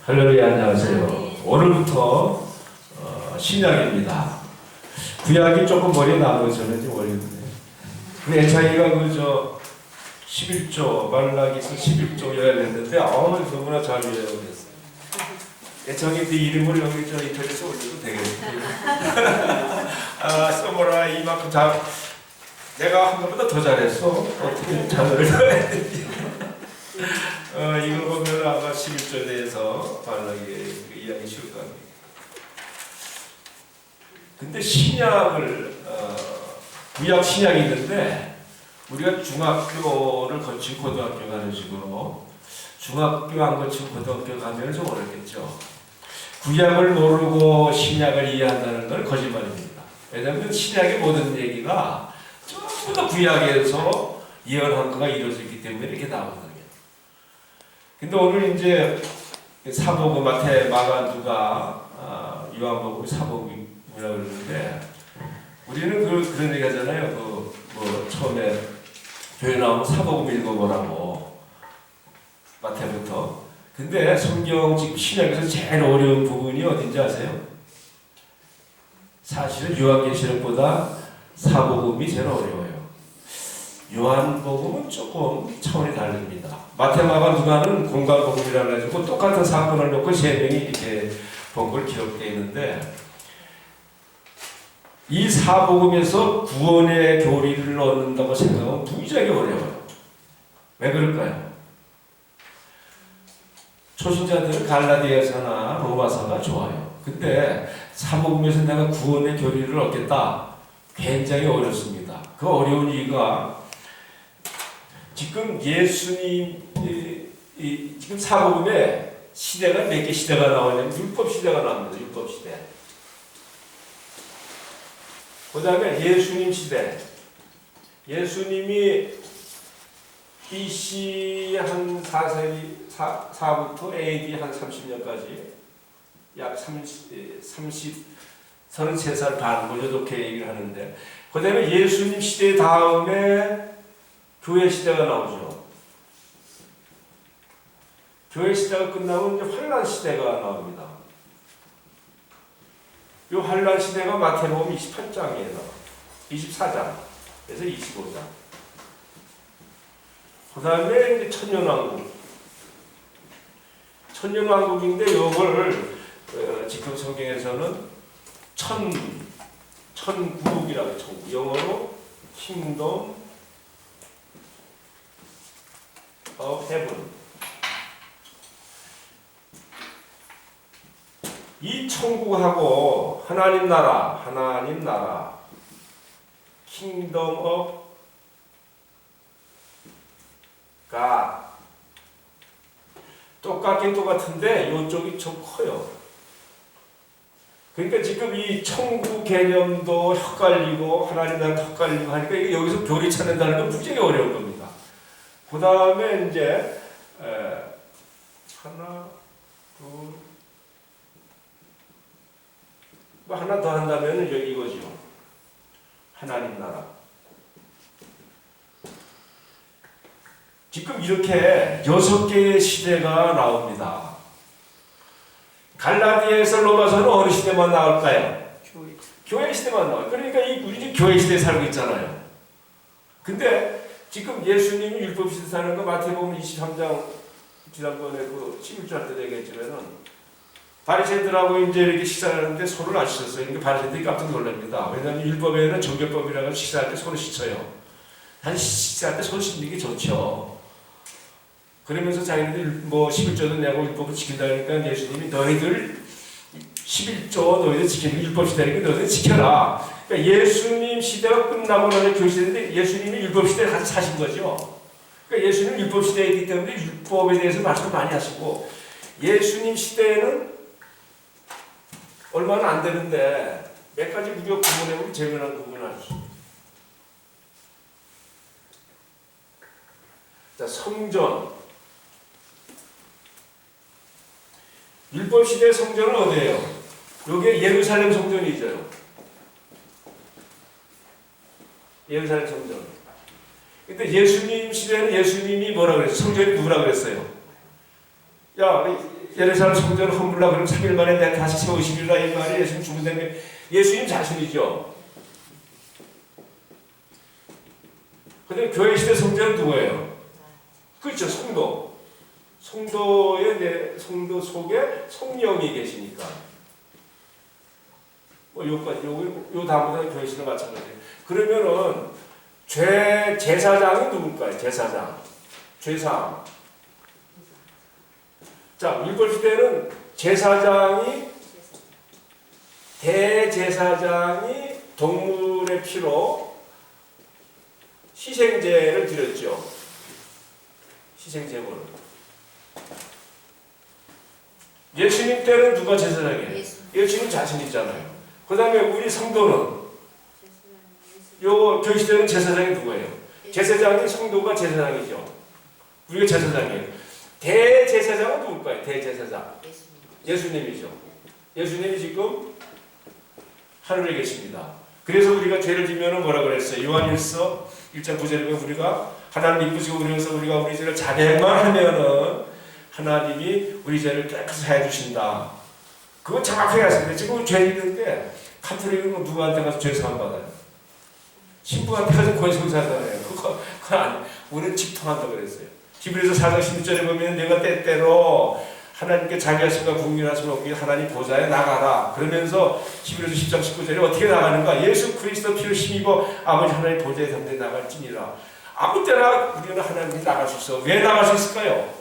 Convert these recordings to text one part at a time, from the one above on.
할렐루야, 안녕하세요. 오늘부터 신약입니다. 구약이 조금 머리에 남으셨는지 모르겠는데 우리 애창이가 11조 말라기서 11조 요약했는데 너무나 잘 요약했어요. 애창이 네 이름을 여기 인터넷에 올려도 되겠네. 써보라 이만큼 잘 내가 한 번보다 더 잘했어. 어떻게 잘을 했는지. 이걸 보면 아마 11조에 대해서 바르게 이야기 쉬울 것 같습니다. 근데 신약을 구약 신약이 있는데 우리가 중학교를 거치고 고등학교 가는 식으로 중학교 안 거치고 고등학교 가면 좀 어렵겠죠. 구약을 모르고 신약을 이해한다는 건 거짓말입니다. 왜냐하면 신약의 모든 얘기가 전부 다 구약에서 예언한 거가 이루어졌기 때문에 이렇게 나오거든요. 근데 오늘 이제 사복음, 마태, 마가, 누가, 요한복음, 사복음이라고 그러는데 우리는 그런 얘기 하잖아요. 처음에 교회 나오면 사복음 읽어보라고 마태부터. 근데 성경 지금 신약에서 제일 어려운 부분이 어딘지 아세요? 사실은 요한계시록보다 사복음이 제일 어려워요. 요한복음은 조금 차원이 다릅니다. 마태마가 누가는 공간복음이라고 해가지고 똑같은 사건을 놓고 세 명이 이렇게 본 걸 기록되어 있는데 이 사복음에서 구원의 교리를 얻는다고 생각하면 무지하게 어려워요. 왜 그럴까요? 초신자들은 갈라디아서나 로마서가 좋아요. 근데 사복음에서 내가 구원의 교리를 얻겠다. 굉장히 어렵습니다. 그 어려운 이유가 지금 예수님 지금 사복음에 시대가 몇 개 시대가 나오냐면 율법 시대가 나옵니다. 율법 시대. 그 다음에 예수님 시대. 예수님이 BC 한 4부터 AD 한 30년까지 약 33살 반 뭐 이렇게 얘기를 하는데 그 다음에 예수님 시대 다음에 교회 시대가 나오죠. 교회 시대가 끝나면 이제 환란 시대가 나옵니다. 이 환란 시대가 마태복음 28장이에요. 24장. 그래서 25장. 그 다음에 이제 천년왕국. 천년왕국인데 이걸 지금 성경에서는 천국이라고 해요. 천국. 영어로 킹덤 of heaven. 이 천국하고 하나님 나라, 킹덤 of God. 똑같긴 똑같은데 이쪽이 좀 커요. 그러니까 지금 이 천국 개념도 헷갈리고 하나님 나라도 헷갈리고 하니까 이게 여기서 교리 찾는다는 건 굉장히 어려운 겁니다. 그 다음에 이제 하나, 둘, 뭐 하나 더 한다면 이거죠. 하나님 나라. 지금 이렇게 6개의 시대가 나옵니다. 갈라디아에서 로마서는 어느 시대만 나올까요? 교회 시대만 나와요. 그러니까 우리 교회 시대에 살고 있잖아요. 근데 지금 예수님이 율법 시대 사는 거 마태복음 23장 지난번에 11절 할 때 얘기했지만은 바리새인들하고 이제 이렇게 식사를 하는데 손을 안 씻었어요. 그러니까 바리새인들이 깜짝 놀랍니다. 왜냐하면 율법에는 정결법이라고 식사할 때 손을 씻어요. 한 식사할 때 손 씻는 게 좋죠. 그러면서 자기들이 11조도 내고 율법을 지킨다 그러니까 예수님이 너희들 11조 너희들 지키는 율법 시대니까 너희들 지켜라. 그러니까 예수님 시대가 끝나고 나서 교시대인데 예수님이 율법 시대에 같이 사신 거죠. 그러니까 예수님은 율법 시대이기 때문에 율법에 대해서 말씀을 많이 하시고 예수님 시대에는 얼마나 안 되는데 몇 가지 우리가 구분해보면 재미난 구분을 하죠. 자, 성전. 율법 시대 성전은 어디예요? 여기에 예루살렘 성전이죠. 예루살렘 성전. 근데 예수님 시대는 예수님이 뭐라 그랬어요? 성전이 누구라 그랬어요? 야, 예루살렘 성전을 허물라 그러면 3일 만에 내가 다시 세우시리라 이 말이 예수님 죽은 다음에 예수님 자신이죠. 근데 교회 시대 성전은 누구예요? 그렇죠. 성도. 성도 속에 성령이 계시니까. 뭐 요까지 요 다음부터 교회 시대 마찬가지예요. 그러면은 제사장이 누굴까요? 제사장. 죄상. 자, 율법 시대는 대제사장이 동물의 피로 희생제를 드렸죠. 희생제물을. 예수님 때는 누가 제사장이에요? 예수님 자신이잖아요. 그 다음에 우리 성도는 요 교회 시대는 제사장이 누구예요? 제사장이 성도가 제사장이죠. 우리가 제사장이에요. 대제사장은 누굴까요? 대제사장. 예수님이죠. 예수님이 지금 하늘에 계십니다. 그래서 우리가 죄를 지면은 뭐라 그랬어요? 요한일서 1장 9절에 보면 우리가 하나님 이쁘시고 그래서 우리가 우리 죄를 자백만 하면은 하나님이 우리 죄를 깨끗이 해주신다. 그건 정확하게 하시는데 지금 죄 있는데 카톨릭은 누구한테 가서 죄 사함 받아요? 신부한테 가서 권성사잖아요. 그거 아니. 우리는 직통한다 그랬어요. 히브리서 4장 16절에 보면 내가 때때로 하나님께 자기 하심과 국민하심을 얻기 위해 하나님 보좌에 나가라. 그러면서 히브리서 10장 19절에 어떻게 나가는가? 예수 그리스도 피를 힘입어 아버지 하나님 보좌에 담대 나갈지니라. 아무 때나 우리는 하나님께 나갈 수 있어. 왜 나갈 수 있을까요?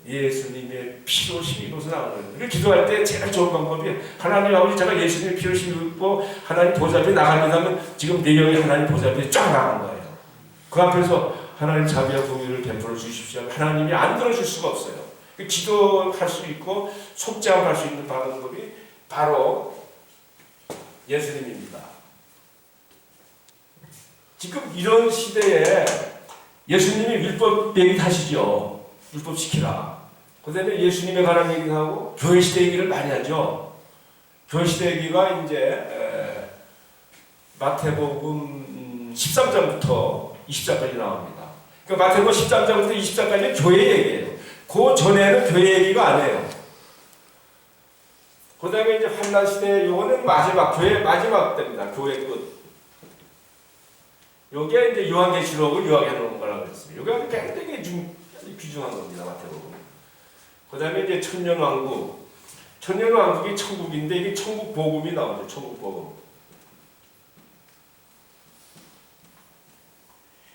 예수님의 피로 힘입어서 나가는 거예요. 우리 기도할 때 제일 좋은 방법이 하나님 아버지 제가 예수님의 피로 힘입고 하나님 보좌 앞에 나갑니다 하면 지금 내 영이 하나님 보좌 앞에 쫙 나간 거예요. 그 앞에서 하나님 자비와 공의를 베풀어 주십시오. 하나님이 안 들어줄 수가 없어요. 기도할 수 있고 속죄함할 수 있는 방법이 바로 예수님입니다. 지금 이런 시대에 예수님이 율법 얘기 하시죠. 율법 지키라. 그 다음에 예수님에 관한 얘기를 하고 교회 시대 얘기를 많이 하죠. 교회 시대 얘기가 이제 마태복음 13장부터 20장까지 나옵니다. 그러니까 마태복음 13장부터 20장까지는 교회 얘기예요. 그 전에는 교회 얘기가 아니에요. 그 다음에 이제 환난 시대 요거는 교회 마지막 때입니다. 교회 끝. 요게 이제 요한계시록을 요약해 놓은 거라고 그랬어요. 요게 굉장히 귀중한 겁니다. 마태복음. 그 다음에 이제 천년왕국. 천년왕국이 천국인데 이게 천국 복음이 나오죠. 천국 복음.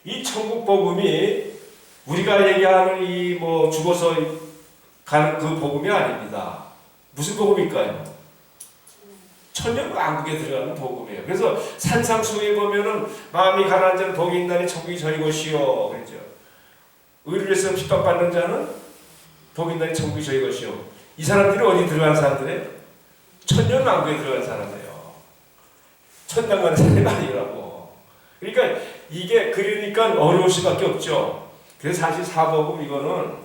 이 천국 복음이 우리가 얘기하는 이 뭐 죽어서 가는 그 복음이 아닙니다. 무슨 복음일까요? 천년왕국에 들어가는 복음이에요. 그래서 산상수에 보면은 마음이 가난한 자는 복이 있나니 천국이 저희 것이요. 그렇죠. 의를 위해서 핍박받는 자는 복이 있나니 천국이 저희 것이요. 이 사람들이 어디 들어간 사람들이에요? 천년왕국에 들어간 사람이에요. 천당 가는 사람이 아니라고. 그러니까 이게 그러니까 어려울 수밖에 없죠. 그래서 사실 사복음 이거는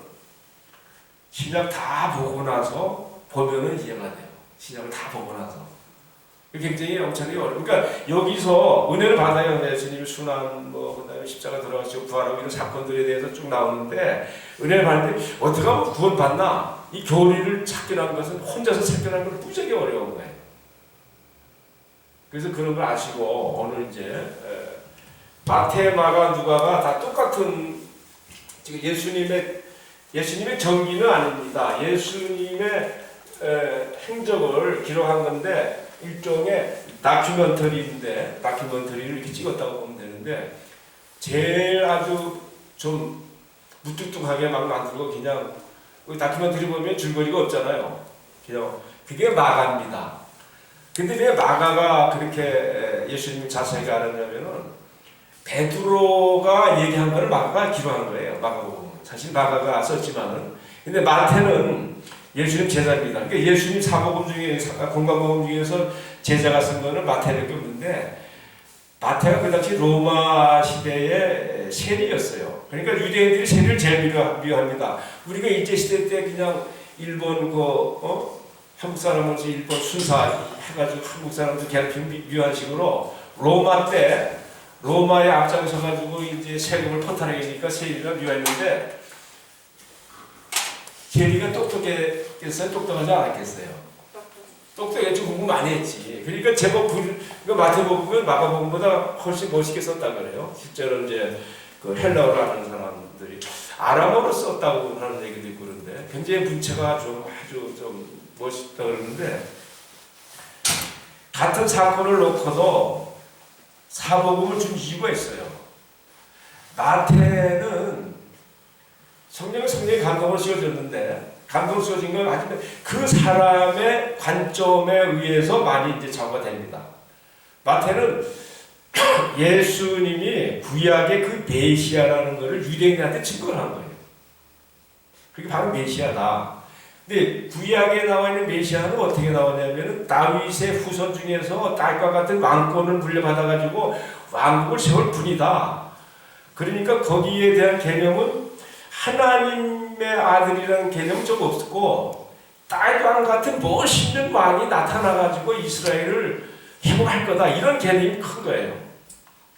신약 다 보고 나서 보면은 이해가 돼요. 신약을 다 보고 나서. 굉장히 엄청나게 어려워. 그러니까 여기서 은혜를 받아야 예수님이 순환, 그다음에 십자가 들어가시고 부활하고 이런 사건들에 대해서 쭉 나오는데 은혜를 받는데 어떻게 하면 구원받나? 이 교리를 찾기라는 것은 혼자서 찾기라는 건 무지하게 어려운 거예요. 그래서 그런 걸 아시고 오늘 이제 마태, 마가, 누가가 다 똑같은 지금 예수님의 전기는 아닙니다. 예수님의 행적을 기록한 건데 일종의 다큐멘터리인데 다큐멘터리를 이렇게 찍었다고 보면 되는데 제일 아주 좀 무뚝뚝하게 막 만들고 그냥 다큐멘터리 보면 줄거리가 없잖아요. 그냥 그게 마가입니다. 근데 왜 마가가 그렇게 예수님이 자세하게 알았냐면은 베드로가 얘기한 거를 마가가 기록한 거예요. 마가복음. 사실 마가가 썼지만은. 근데 마태는 예수님 제자입니다. 그러니까 예수님 사복음 중에 공관복음 중에서 제자가 쓴 거는 마태밖에 없는데 마태가 그 당시 로마 시대의 세리였어요. 그러니까 유대인들이 세리를 제일 미워합니다. 우리가 일제 시대 때 그냥 일본 한국 사람으로서 일본 순사 해가지고 한국 사람들 괴롭히는 미워한 식으로 로마 때 로마에 앞장서가지고 이제 세금을 포탈하니까 세리가 미워했는데 제리가 똑똑했겠어요? 똑똑하지 않았겠어요? 똑똑했지. 공부 많이 했지. 그러니까 제법 마태복음은 마가복음보다 훨씬 멋있게 썼다 그래요. 실제로 이제 그 헬라어를 아는 사람들이 아람어로 썼다고 하는 얘기도 있고 그런데 굉장히 문체가 좀 아주 좀 멋있다 그러는데 같은 사건을 놓고도 사복음을 준 이유가 있어요. 마태는 성령이 감동을 씌워줬는데 감동을 씌워진 건 하지만 그 사람의 관점에 의해서 많이 이제 작화가 됩니다. 마태는 예수님이 구약의 그 메시아라는 것을 유대인한테 증거를 한 거예요. 그게 바로 메시아다. 근데 구약에 나와 있는 메시아는 어떻게 나오냐면은 다윗의 후손 중에서 딸과 같은 왕권을 물려받아가지고 왕국을 세울 분이다. 그러니까 거기에 대한 개념은 하나님의 아들이라는 개념은 좀 없었고 딸과 같은 멋있는 왕이 나타나가지고 이스라엘을 회복할 거다. 이런 개념이 큰 거예요.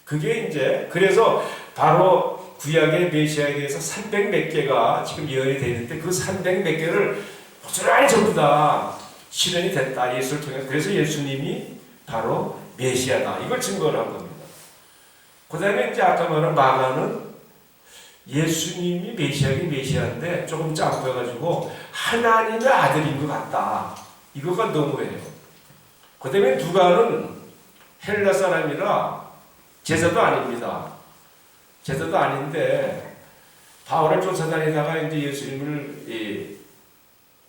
그게 이제 그래서 바로 구약의 메시아에 대해서 300 몇 개가 지금 예언이 되어 있는데 그 300 몇 개를 고스란히 전부 다 실현이 됐다. 예수를 통해서. 그래서 예수님이 바로 메시아다. 이걸 증거를 한 겁니다. 그 다음에 이제 아까 말한 마가는 예수님이 메시아인데 조금 짱보여가지고 하나님의 아들인 것 같다. 이거가 너무해요. 그 다음에 누가는 헬라 사람이라 제자도 아닙니다. 제자도 아닌데 바울을 쫓아다니다가 이제 예수님을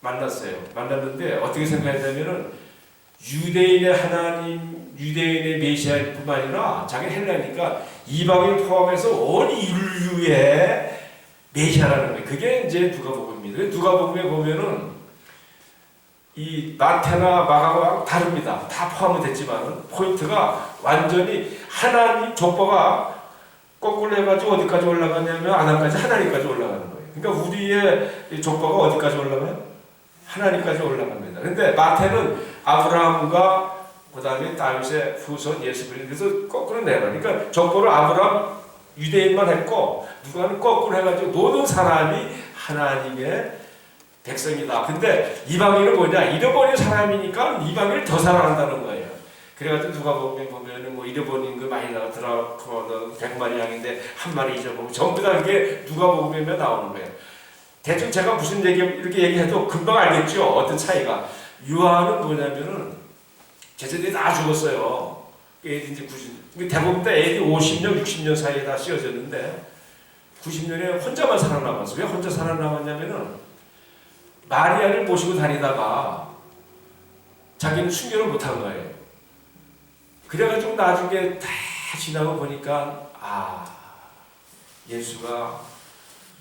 만났어요. 만났는데 어떻게 생각했냐면은 유대인의 하나님, 유대인의 메시아일 뿐만 아니라 자기 헬라니까 이방인 포함해서 온 인류의 메시아라는 거예요. 그게 이제 누가복음입니다. 누가복음에 보면은 이 마태나 마가와 다릅니다. 다 포함은 됐지만 포인트가 완전히 하나님 족보가 거꾸로 해가지고 어디까지 올라가냐면 아담까지 하나님까지 올라가는 거예요. 그러니까 우리의 족보가 어디까지 올라가요? 하나님까지 올라갑니다. 근데 마태는 아브라함과 그 다음에 다윗의 후손 예수 그리스도 거꾸로 내려. 그러니까 족보를 아브라함 유대인만 했고 누가는 거꾸로 해가지고 모든 사람이 하나님의 백성이다. 근데 이방인은 뭐냐? 잃어버린 사람이니까 이방인을 더 사랑한다는 거예요. 그래가지고 누가보면은 뭐 잃어버린 거 많이 나오더라. 100마리 양인데 한 마리 잊어보면 전부 다 이게 누가복음에 나오는 거예요. 대충 제가 무슨 이렇게 얘기해도 금방 알겠죠? 어떤 차이가. 요한은 뭐냐면은 제자들이 다 죽었어요. 애들이 이제 90, 대부분 다 애들이 50년, 60년 사이에 다 씌워졌는데 90년에 혼자만 살아남았어요. 왜 혼자 살아남았냐면은 마리아를 모시고 다니다가 자기는 순교를 못한 거예요. 그래가지고 나중에 다 지나고 보니까 예수가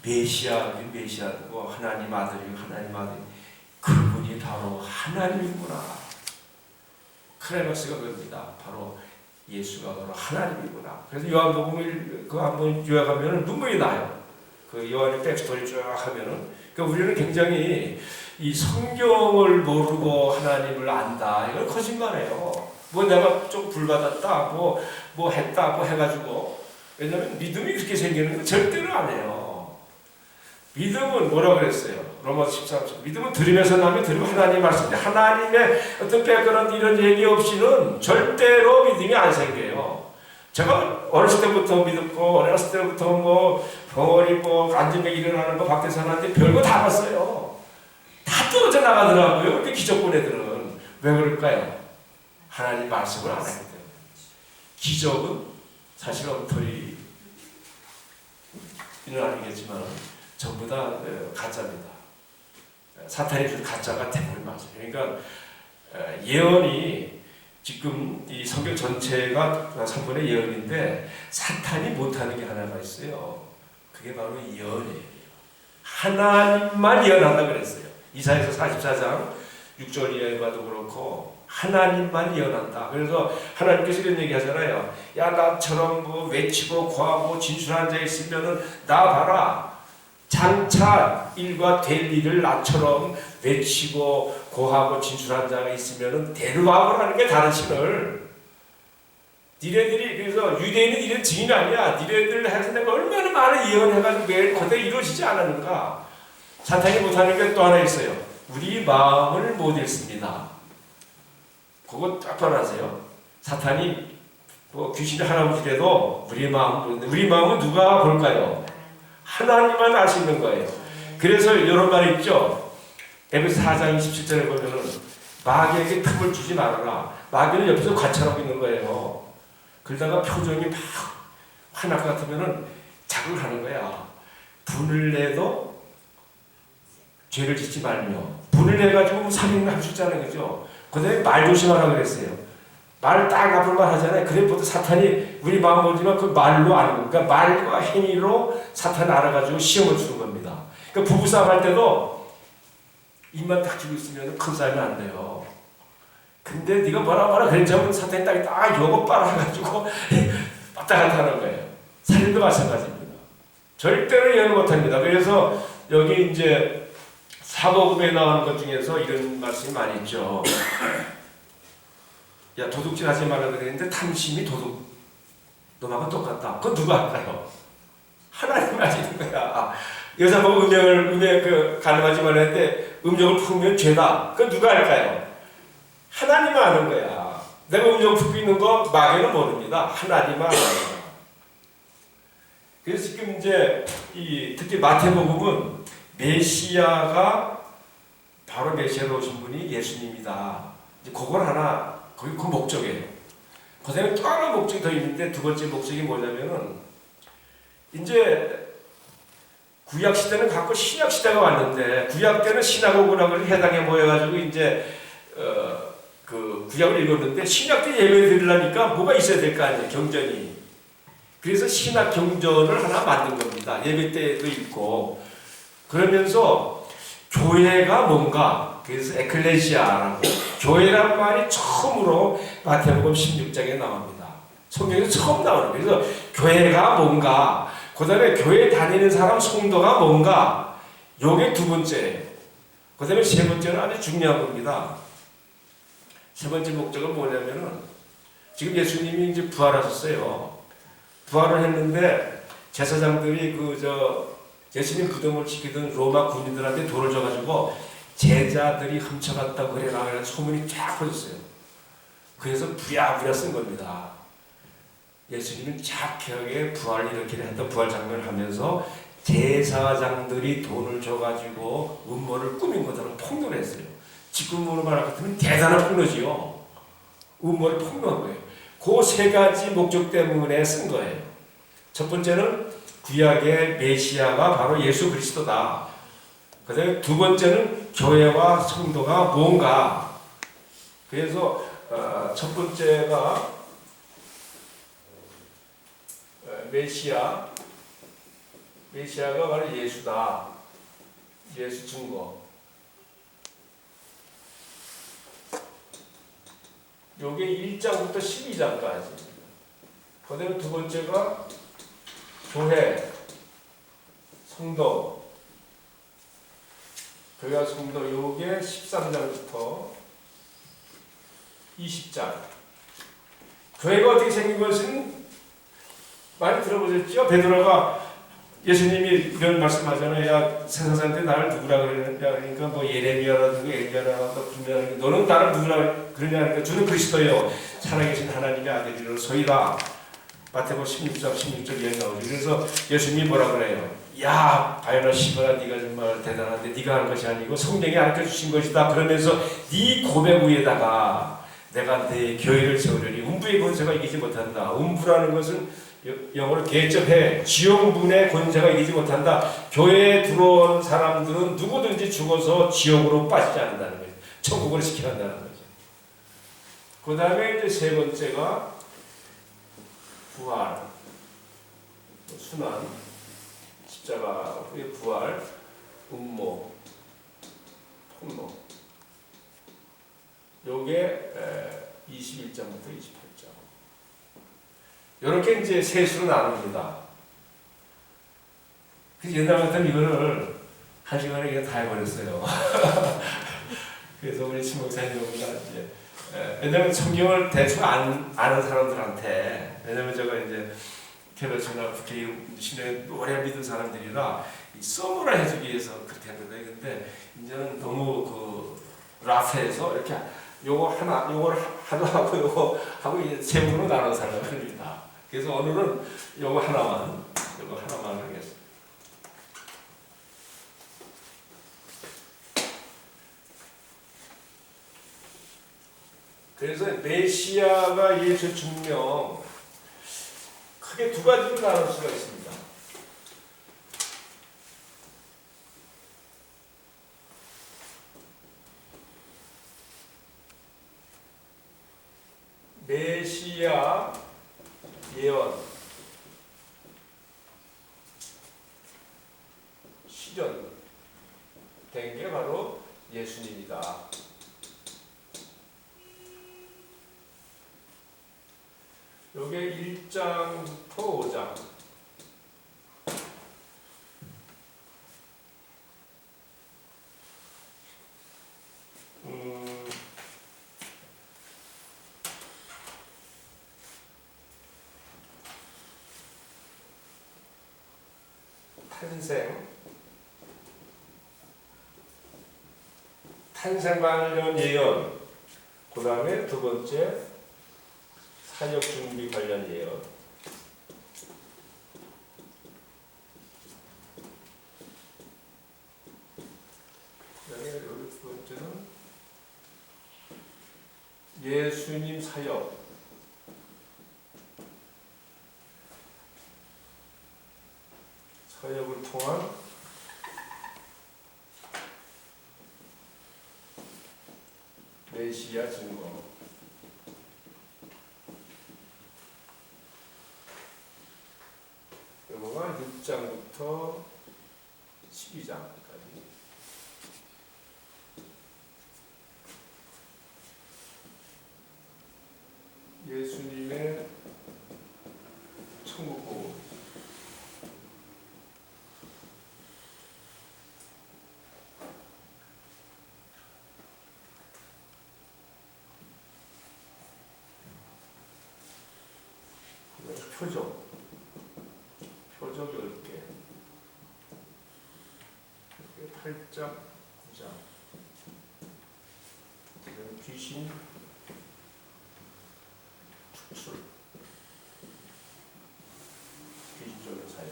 메시아고 하나님 아들이고 하나님 아들 그분이 바로 하나님이구나. 클라이막스가 그겁니다. 바로 예수가 바로 하나님이구나. 그래서 요한복음을 그 한번 요약하면 눈물이 나요. 그 요한의 백스토리 쭉 하면은 그러니까 우리는 굉장히 이 성경을 모르고 하나님을 안다. 이건 거짓말이에요. 뭐 내가 좀 불받았다, 뭐 했다, 뭐 해가지고. 왜냐면 믿음이 그렇게 생기는 건 절대로 안 해요. 믿음은 뭐라고 그랬어요? 로마서 13장. 믿음은 들으면서 나면 들으면 하나님 말씀인데 하나님의 어떤 백그라운드 이런 얘기 없이는 절대로 믿음이 안 생겨요. 제가 어렸을 때부터 믿었고 어렸을 때부터 뭐 벙어리 뭐 안전병 일어나는 거 밖에서 하는데 별거 다 봤어요. 다 떨어져 나가더라고요. 그렇게 기적본 애들은. 왜 그럴까요? 하나님 말씀을 안 하기 때문에. 기적은 사실 엉터리는 아니겠지만 전부 다 가짜입니다. 사탄이 준 가짜가 대부분 맞아요. 그러니까 예언이 지금 이 성경 전체가 3분의 예언인데 사탄이 못하는 게 하나가 있어요. 그게 바로 예언이에요. 하나님만 예언한다 그랬어요. 이사야서 44장 6절 이하에 봐도 그렇고 하나님만 예언한다. 그래서 하나님께서 이런 얘기 하잖아요. 야 나처럼 뭐 외치고 고하고 진술한 자 있으면은 나 봐라. 장차 일과 될 일을 나처럼 외치고 고하고 진술한 자가 있으면은 데려와보라는 게 다른 신을. 니네들이 그래서 유대인은 이런 증인 아니야. 니네들 해서 내가 얼마나 많은 예언해가지고 매일 거대 이루어지지 않았는가. 사탄이 못하는 게 또 하나 있어요. 우리 마음을 못 읽습니다. 그거 딱 봐라세요. 사탄이 뭐 귀신이 할아버지라도 우리 마음은 누가 볼까요? 하나님만 아시는 거예요. 그래서 이런 말이 있죠. 에베소 4장 27절에 보면은 마귀에게 틈을 주지 말아라. 마귀는 옆에서 관찰하고 있는 거예요. 그러다가 표정이 막 화날 것 같으면은 자극을 하는 거야. 분을 내도 죄를 짓지 말며, 분을 내가지고 살인을 할 수 있잖아요. 그죠? 그 다음에 말 조심하라고 그랬어요. 말 딱 나쁜 말 하잖아요. 그래부터 사탄이 우리 마음 모르지만 그 말로 아는 겁니다. 그러니까 말과 행위로 사탄을 알아가지고 시험을 주는 겁니다. 그러니까 부부싸움 할 때도 입만 딱 쥐고 있으면 큰 싸움이 안 돼요. 근데 네가 뭐라 그랬자면 사탄이 딱 요거 빨아가지고 왔다 갔다 하는 거예요. 살인도 마찬가지입니다. 절대로 예언 못합니다. 그래서 여기 이제 사복음에 나오는 것 중에서 이런 말씀이 많이 있죠. 야, 도둑질 하지 말라 그랬는데 탐심이 도둑 놈하고 똑같다. 그건 누가 할까요? 하나님 아시는 거야. 여자 보고 음행 가늠하지 말라 했는데 음욕을 품으면 죄다. 그건 누가 할까요? 하나님은 아는 거야. 내가 음욕을 품고 있는 거 마귀는 모릅니다. 하나님은 아는 거야. 그래서 지금 이제 특히 마태복음은 메시아가 바로 메시아로 오신 분이 예수님이다. 이제 그걸 하나 거기 그 목적이에요. 그 다음에 또 하나 목적이 더 있는데 두 번째 목적이 뭐냐면은 이제 구약 시대는 갖고 신약 시대가 왔는데 구약 때는 시나고그라고 해당에 모여가지고 이제 그 구약을 읽었는데 신약 때 예배 드리려니까 뭐가 있어야 될 거 아니에요. 경전이. 그래서 신학 경전을 하나 만든 겁니다. 예배 때도 읽고 그러면서 교회가 뭔가 그래서 에클레시아라고 교회란 말이 처음으로 마태복음 16장에 나옵니다. 성경에서 처음 나오는 거예요. 그래서 교회가 뭔가 그 다음에 교회 다니는 사람 성도가 뭔가 요게 두 번째예요. 그 다음에 세 번째는 아주 중요한 겁니다. 세 번째 목적은 뭐냐면은 지금 예수님이 이제 부활하셨어요. 부활을 했는데 제사장들이 예수님 무덤을 지키던 로마 군인들한테 돌을 줘가지고 제자들이 훔쳐갔다고 그래라 소문이 쫙 퍼졌어요. 그래서 부랴부랴 쓴 겁니다. 예수님은 착하게 부활을 이렇게 했던 부활 장면을 하면서 제사장들이 돈을 줘가지고 음모를 꾸민 것처럼 폭로를 했어요. 지금으로 말할 것 같으면 대단한 폭로지요. 음모를 폭로한 거예요. 그 세 가지 목적 때문에 쓴 거예요. 첫 번째는 구약의 메시아가 바로 예수 그리스도다. 그 다음에 두 번째는 교회와 성도가 뭔가. 그래서 첫 번째가 메시아가 바로 예수다. 예수 증거. 요게 1장부터 12장까지. 그 다음에 두 번째가 교회, 성도. 교회와 성도, 요게 13장부터 20장. 교회가 어떻게 생긴 것은 많이 들어보셨죠? 베드로가 예수님이 이런 말씀하잖아요. 야, 세상사람들이 나를 누구라 그러냐? 그러니까 뭐 예레미야라든가 엘리야라든가 분명히 너는 나를 누구라 그러냐? 그러니까 주는 그리스도요. 살아계신 하나님의 아들이로소이다. 마태복음 16절 이해 나오죠. 그래서 예수님이 뭐라 그래요? 야, 바요나 시바라 네가 정말 대단한데 네가 한 것이 아니고 성령이 가르쳐 주신 것이다. 그러면서 네 고백 위에다가 내가 내 교회를 세우려니 음부의 권세가 이기지 못한다. 음부라는 것은 영어로 개접해 지옥문의 권세가 이기지 못한다. 교회에 들어온 사람들은 누구든지 죽어서 지옥으로 빠지지 않는다는 거예요. 천국으로 시켜간다는 거죠. 그 다음에 이제 세 번째가 부활, 순환, 십자가 후의 부활, 음모, 폭로. 요게 21장부터 28장. 이렇게 이제 세 수로 나눕니다. 그래서 옛날 같으면 이거를 한 시간에 그냥 다 해버렸어요. 그래서 우리 신목사님과 이제 왜냐면 성경을 대충 아는 사람들한테 왜냐면 제가 이제 캐럿이나 국회 신에 오래 믿은 사람들이라 써무라 해주기 위해서 그렇게 했는데, 근데 이제는 너무 그 라프해서 이렇게 요거 하나, 요걸 하나 하고 요거 하고 이제 세 부로 나눠서 하려고 합니다. 그래서 오늘은 요거 하나만 하겠습니다. 그래서 메시아가 예수 증명 크게 두 가지로 나눌 수가 있습니다. 메시아 예언 실현 된 게 바로 예수님이다. 요게 1장부터 5장. 탄생 관련 예언. 그 다음에 두 번째 사역 준비 관련 예언. 그다음에 두 번째는 예수님 사역. 사역을 통한 메시아 증거. 요거가 6장부터 12장까지. 예수님의 천국 복음. 표적 10개. 8장, 9장. 귀신 축출. 귀신적인 사역.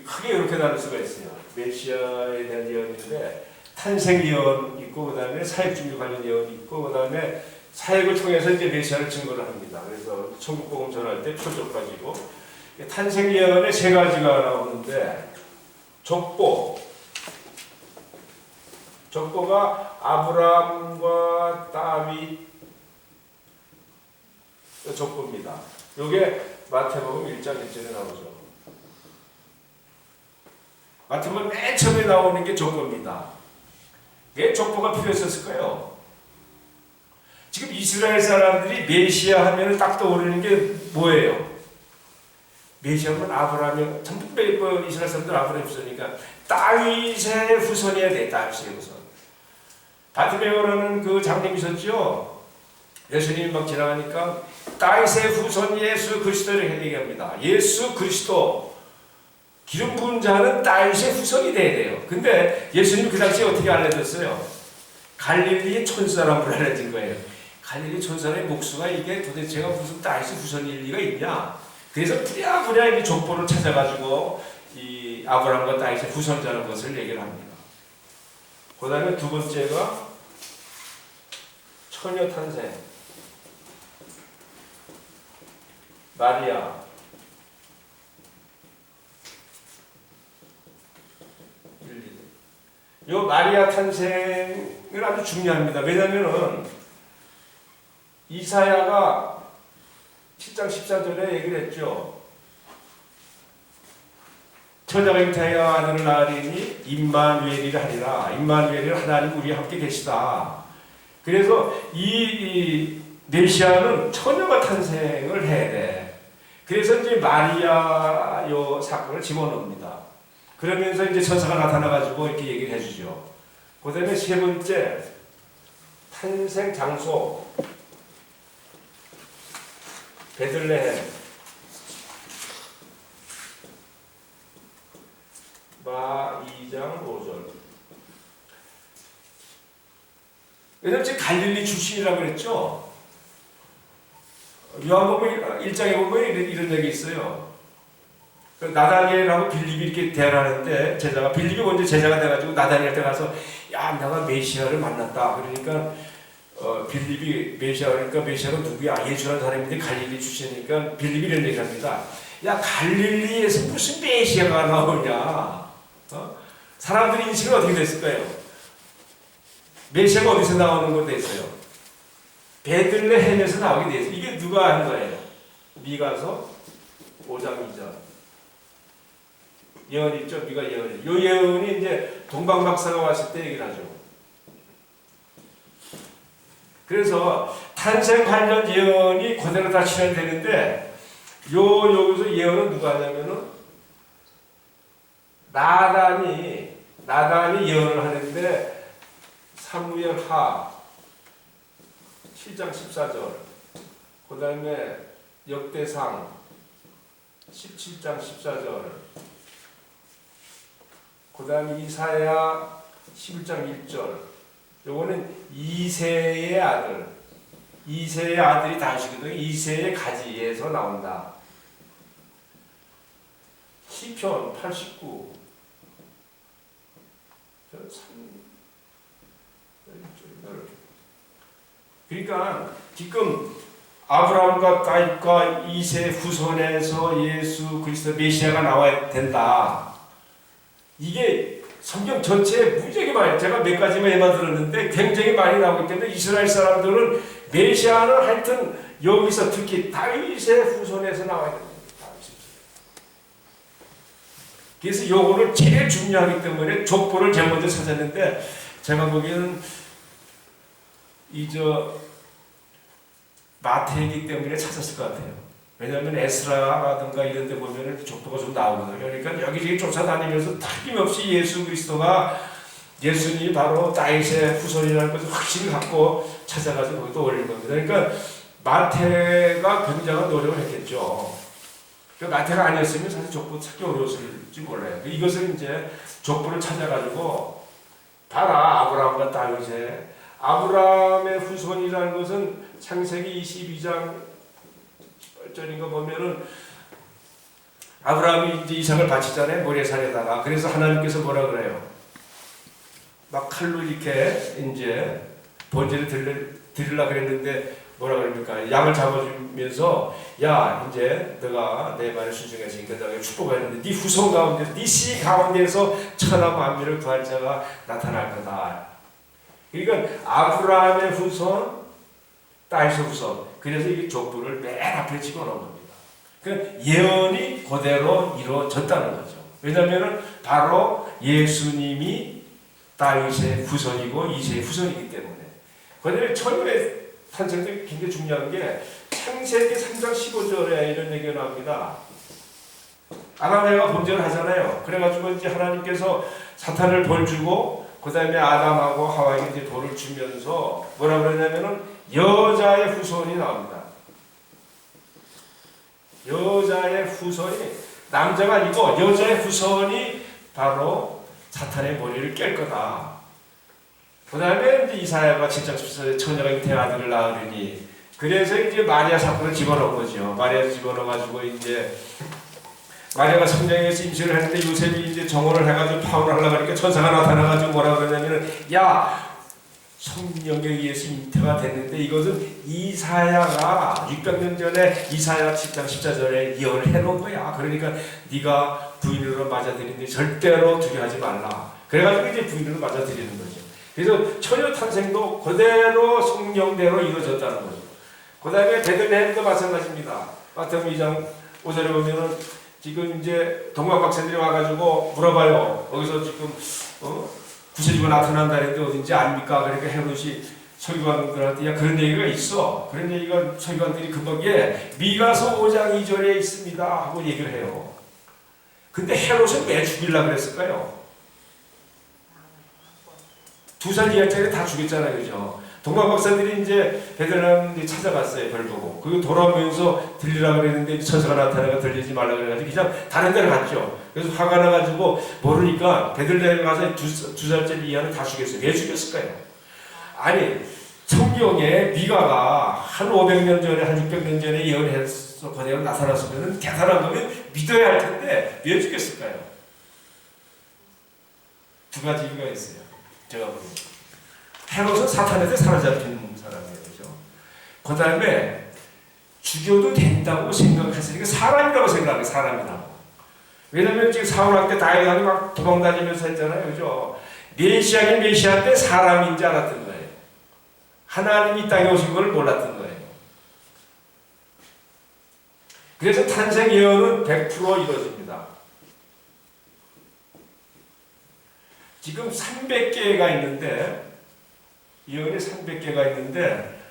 크게 이렇게 나눌 수가 있어요. 메시아에 대한 예언인데 탄생 예언 있고, 그 다음에 사역 준비 관련 예언 있고, 그 다음에 사역을 통해서 이제 메시아를 증거를 합니다. 그래서 천국 복음 전할 때 표적 가지고 탄생 예언에 세 가지가 나오는데, 족보가 아브라함과 다윗 족보입니다. 이게 마태복음 1장 1절에 나오죠. 마태복음 맨 처음에 나오는 게 족보입니다. 왜 족보가 필요했었을까요? 지금 이스라엘 사람들이 메시아 하면 딱 떠오르는 게 뭐예요? 메시아는 아브라함이 전부 이스라엘 사람들 아브라함 후손이니까 다윗의 후손이어야 돼. 다윗의 후손. 바티메오라는 그 장님이 있었죠. 예수님이 막 지나가니까 다윗의 후손 예수 그리스도를 얘기합니다. 예수 그리스도 기름 부은 자는 다윗의 후손이 돼야 돼요. 근데 예수님이 그 당시에 어떻게 알려졌어요? 갈릴리의 촌사람으로 알려진 거예요. 갈릴리 촌사람의 목수가 이게 도대체가 무슨 다윗의 후손일 리가 있냐? 그래서 부랴부랴 이 족보를 찾아가지고 이 아브라함과 다윗의 후손자라는 것을 얘기를 합니다. 그 다음에 두 번째가 처녀 탄생. 마리아. 이 마리아 탄생은 아주 중요합니다. 왜냐하면 이사야가 7장 14절에 얘기를 했죠. 처자가 잉태하여 아들을 낳으리니 임마누엘이라 하리라. 임마누엘은 하나님 우리와 함께 계시다. 그래서 이 메시아는 처녀가 탄생을 해야 돼. 그래서 이제 마리아 요 사건을 집어넣습니다. 그러면서 이제 천사가 나타나가지고 이렇게 얘기를 해주죠. 그 다음에 세 번째, 탄생 장소. 베들레헴. 마 2장 5절. 왜냐면 지금 갈릴리 출신이라고 그랬죠. 요한복음 1장에 보면 이런 얘기 있어요. 나다니엘하고 빌립이 이렇게 대화하는데 제자가 빌립이 먼저 제자가 돼가지고 나다니엘한테 가서 야 내가 메시아를 만났다. 그러니까 빌립이 메시아 그러니까 메시아가 누구야? 예수라는 사람인데 갈릴리 출신이니까 빌립이 이런 얘기합니다. 야 갈릴리에서 무슨 메시아가 나오냐? 사람들이 인식은 어떻게 됐을까요? 메시아가 어디서 나오는 거 됐어요? 베들레헴에서 나오게 됐어요. 이게 누가 한 거예요? 미가서 5장 2절. 예언 있죠? 미가 예언이. 요 예언이 이제 동방박사가 왔을 때 얘기를 하죠. 그래서 탄생 관련 예언이 그대로 다 실현되는데 여기서 예언은 누가 하냐면은 나단이 예언을 하는데 사무엘하 7장 14절 그 다음에 역대상 17장 14절 그 다음에 이사야 11장 1절 요거는 이새의 아들 이새의 아들이 다윗이거든요. 이새의 가지에서 나온다. 시편 89 그러니까 지금 아브라함과 다윗과 이새 후손에서 예수 그리스도 메시아가 나와야 된다. 이게 성경 전체에 무지하게 많이 제가 몇 가지만 예만 들었는데 굉장히 많이 나오기 때문에 이스라엘 사람들은 메시아는 하여튼 여기서 특히 다윗의 후손에서 나와야 됩니다. 그래서 요거를 제일 중요하기 때문에 족보를 제일 먼저 찾았는데 제가 보기에는 마태이기 때문에 찾았을 것 같아요. 왜냐하면 에스라라든가 이런 데 보면 족보가 좀 나오거든요. 그러니까 여기저기 쫓아다니면서 틀림없이 예수 그리스도가 예수님이 바로 다윗의 후손이라는 것을 확실히 갖고 찾아가지고 거기다 올린 겁니다. 그러니까 마태가 굉장한 노력을 했겠죠. 마태가 아니었으면 사실 족보 찾기 어려웠을지 몰라요. 이것을 이제 족보를 찾아가지고 봐라 아브라함과 다윗의 아브라함의 후손이라는 것은 창세기 22장 절인가 보면은 아브라함이 이제 이삭을 바치잖아요. 모레산에다가. 그래서 하나님께서 뭐라 그래요? 막 칼로 이렇게 이제 번제를 드리려고 그랬는데 뭐라 그럽니까? 양을 잡아주면서 야 이제 너가 내 말에 순종했으니까 너에게 축복하는데 네 후손 가운데 네 씨 가운데서 천하 만민을 구할 자가 나타날 거다. 그러니까 아브라함의 후손, 다윗의 후손. 그래서 이 족보를 맨 앞에 집어넣은 겁니다. 그러니까 예언이 그대로 이루어졌다는 거죠. 왜냐하면 바로 예수님이 다윗의 후손이고 이새의 후손이기 때문에. 그런데 처음에 탄생도 굉장히 중요한 게 창세기 3장 15절에 이런 얘기가 나옵니다. 아담과 범죄를 하잖아요. 그래가지고 이제 하나님께서 사탄을 벌 주고 그 다음에 아담하고 하와에게 이제 돌을 주면서 뭐라 그러냐면은 여자의 후손이 나옵니다. 여자의 후손이 남자가 아니고 여자의 후손이 바로 사탄의 머리를 깰 거다. 그 다음에 이제 이사야가 7장 14절에 처녀가 잉태의 아들을 낳으리니 그래서 이제 마리아 사건을 집어넣은 거죠. 마리아를 집어넣어가지고 이제 마리아가 성령에서 임신을 했는데 요셉이 이제 정혼을 해가지고 파혼을 하려고 하니까 천사가 나타나가지고 뭐라 그러냐면은 야 성령에 의해서 잉태가 됐는데 이것은 이사야가 600년 전에 이사야 10장 14절에 예언을 해놓은 거야. 그러니까 네가 부인으로 맞아들이는데 절대로 두려워하지 말라. 그래가지고 이제 부인으로 맞아들이는 거죠. 그래서 처녀 탄생도 그대로 성령대로 이루어졌다는 거죠. 그 다음에 베들레헴도 마찬가지입니다. 마태복음 2장 5절에 보면은 지금 이제 동방박사들이 와가지고 물어봐요. 거기서 지금 구세주가 나타난다는데 어딘지 압니까? 그러니까 헤롯이 서기관들한테 야 그런 얘기가 있어. 그런 얘기가 서기관들이 금방 미가서 5장 2절에 있습니다 하고 얘기를 해요. 근데 헤롯은 왜 죽이려고 그랬을까요? 2살 이하짜리 다 죽였잖아요. 그죠? 동방박사들이 이제 베들레헴 찾아갔어요. 별 보고. 그리고 돌아오면서 들리라고 그랬는데 천사가 나타나가 들리지 말라고 그래가지고 그냥 다른 데로 갔죠. 그래서 화가 나가지고 모르니까 베들레헴에 가서 두 살짜리 이하는 다 죽였어요. 왜 죽였을까요? 아니 성경에 미가가 한 500년 전에 한 600년 전에 예언해서 그대로 나타났으면 대단한 거면 믿어야 할 텐데 왜 죽였을까요? 두 가지 이유가 있어요. 제가 보니까 헤롯은 사탄한테 사로잡힌 사람이에요. 그죠? 그 다음에 죽여도 된다고 생각했으니까 사람이라고 생각해요. 사람이라고. 왜냐면 지금 사울한테 다윗이 막 도망다니면서 했잖아요. 그죠? 메시아긴 메시아인데 사람인 줄 알았던 거예요. 하나님이 이 땅에 오신 걸 몰랐던 거예요. 그래서 탄생 예언은 100% 이루어집니다. 지금 300개가 있는데 예언이 300개가 있는데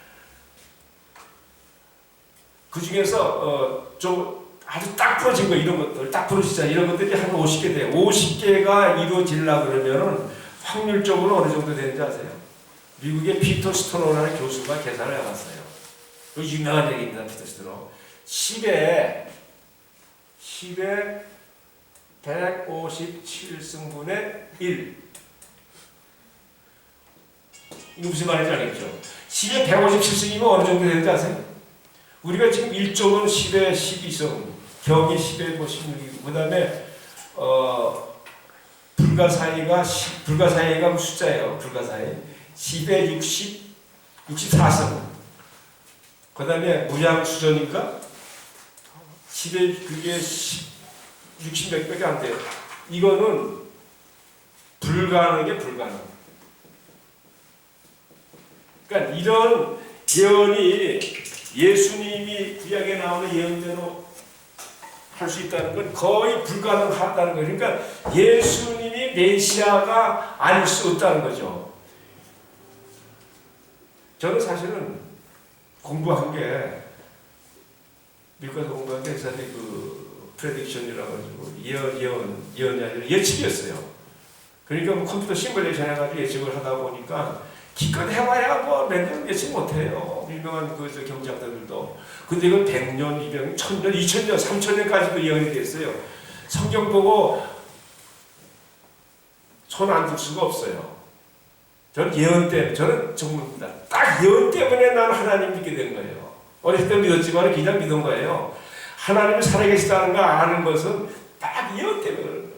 그 중에서 좀 아주 딱 부러진 거 이런 것들 딱 부러지자 이런 것들이 한 50개 돼요. 50개가 이루어지려고 그러면은 확률적으로 어느 정도 되는지 아세요? 미국의 피터 스토로라는 교수가 계산을 해봤어요. 그 유명한 얘기입니다. 피터 스토로 10에 157승분의 1 이거 무슨 말인지 알겠죠? 10에 157승이면 어느 정도 되는지 아세요? 우리가 지금 1쪽은 10에 12승 격이 10에 16이고 그 다음에 불가사의가 숫자예요. 불가사의 10에 64승 그 다음에 무량수저니까 10에 그게 60 몇 개밖에 안 돼요. 이거는 불가능해 불가능. 그러니까 이런 예언이 예수님이 구약에 나오는 예언대로 할 수 있다는 건 거의 불가능하다는 거예요. 그러니까 예수님이 메시아가 아닐 수 없다는 거죠. 저는 사실은 공부한 게 미국에서 공부한 게 사실 그 프레딕션이라고 가지고 예언이 아니라 예측이었어요. 그러니까 뭐 컴퓨터 시뮬레이션 해가지고 예측을 하다 보니까 기껏 해봐야 뭐 맨날 예측 못해요. 유명한 그 경제학자들도. 근데 이건 100년, 200년, 1000년, 2000년, 3000년까지도 예언이 됐어요. 성경 보고 손 안 둘 수가 없어요. 저는 예언 때문에, 저는 전문입니다. 딱 예언 때문에 나는 하나님 믿게 된 거예요. 어렸을 때 믿었지만 그냥 믿은 거예요. 하나님이 살아계시다는 걸 아는 것은 딱 예언 때문에 그런 거예요.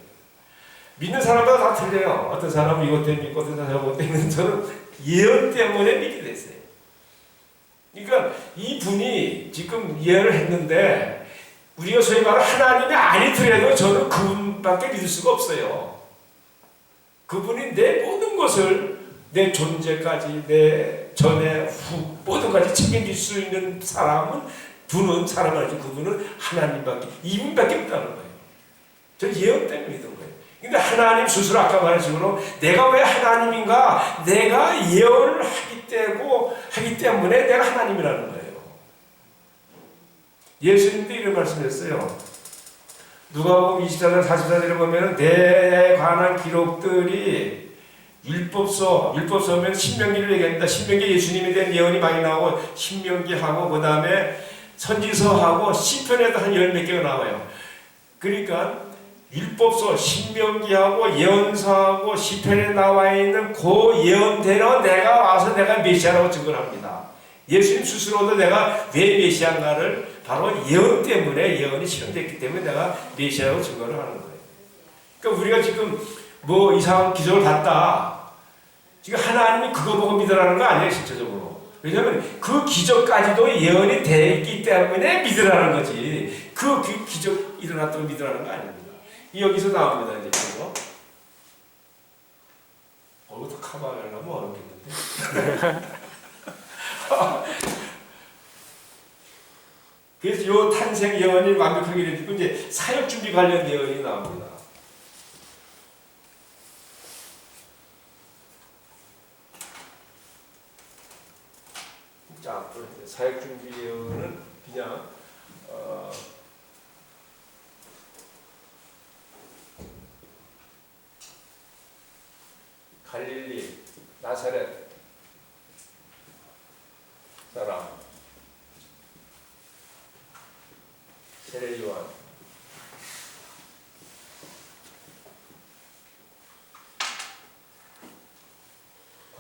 믿는 사람마다 다 틀려요. 어떤 사람은 이것 때문에 믿고 어떤 사람은 이것 때문에 저는 예언 때문에 믿게 됐어요. 그러니까 이 분이 지금 예언을 했는데 우리가 소위 말하는 하나님이 아니더라도 저는 그분밖에 믿을 수가 없어요. 그분이 내 모든 것을 내 존재까지 내 전에 후 모든 것까지 책임질 수 있는 사람은 사람은 아니죠. 그분은 하나님밖에 이분밖에 없다는 거예요. 저는 예언 때문에 믿은 거예요. 근데 하나님 스스로 아까 말한 식으로 내가 왜 하나님인가? 내가 예언을 하기 때문에 내가 하나님이라는 거예요. 예수님도 이런 말씀했어요. 누가복음 24장 44절에 보면 내에 관한 기록들이 율법서면 신명기를 얘기합니다. 신명기 예수님에 대한 예언이 많이 나오고 신명기하고 그 다음에 선지서하고 시편에도 한 열 몇 개가 나와요. 그러니까 율법서, 신명기하고 예언서하고 시편에 나와 있는 그 예언대로 내가 와서 내가 메시아라고 증거를 합니다. 예수님 스스로도 내가 왜 메시아인가를 바로 예언 때문에 예언이 실현됐기 때문에 내가 메시아라고 증거를 하는 거예요. 그러니까 우리가 지금 뭐 이상한 기적을 봤다. 지금 하나님이 그거 보고 믿으라는 거 아니에요, 실제적으로. 왜냐하면 그 기적까지도 예언이 되기 때문에 믿으라는 거지. 그 기적 일어났다고 믿으라는 거 아닙니다. 여기서 나옵니다, 이제 이거. 이것도 카바하려면 어렵겠는데. 그래서 요 탄생 예언이 완벽하게 되고 이제 사역 준비 관련 예언이 나옵니다. 자, 사역 준비 예언은 그냥 갈릴리, 나사렛 사람, 세례 요한,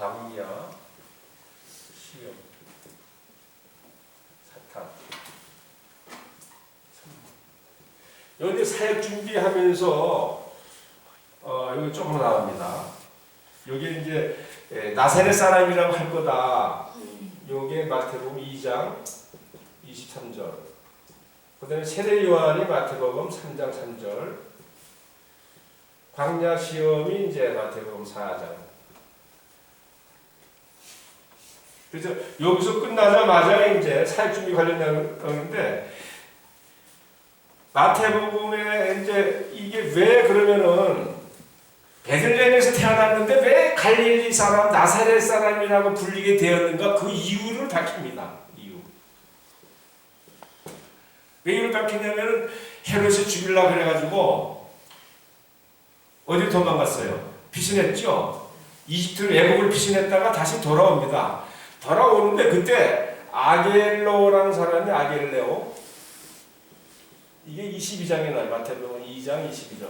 광야, 시험, 사탄. 여기 사역 준비하면서 여기 조금 나옵니다. 여기 이제 나사렛 사람이라고 할 거다. 요게 마태복음 2장 23절. 그다음에 세례 요한이 마태복음 3장 3절. 광야 시험이 이제 마태복음 4장. 그래서 여기서 끝나자마자 이제 사역 준비 관련된 건데 마태복음에 이제 이게 왜 그러면은 베들레헴에서 태어났는데 왜 갈릴리 사람, 나사렛 사람이라고 불리게 되었는가 그 이유를 밝힙니다. 왜 이유를 밝히냐면은 헤롯이 죽이려고 그래가지고 어디 도망갔어요? 피신했죠. 이집트를 애국을 피신했다가 다시 돌아옵니다. 돌아오는데 그때 아겔로라는 사람이 아겔레오 이게 22장에 나와요. 마태복음 2장 22절.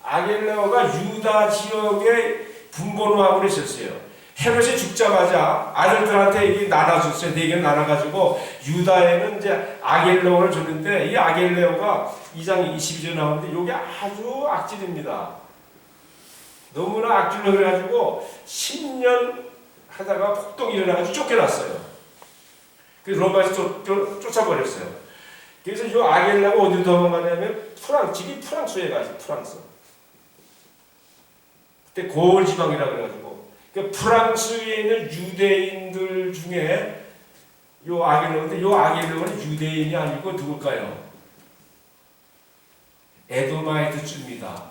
아겔레오가 유다 지역에 분봉하고 있었어요. 헤롯이 죽자마자 아들들한테 이게 나눠줬어요. 4개 나눠가지고 유다에는 이제 아겔레오를 줬는데 이 아겔레오가 2장 22절 나오는데 이게 아주 악질입니다. 너무나 악질로 그래가지고 10년 하다가 폭동이 일어나가지고 쫓겨났어요. 그래서 로마에서 쫓아버렸어요. 그래서 이 아겔레오가 어디로 도망가냐면 집이 프랑스에 가지, 프랑스. 그때 고을 지방이라고 그래가지고 프랑스에 있는 유대인들 중에 요 아겔레오인데 요 아겔레오는 유대인이 아니고 누굴까요? 에도마이트주입니다.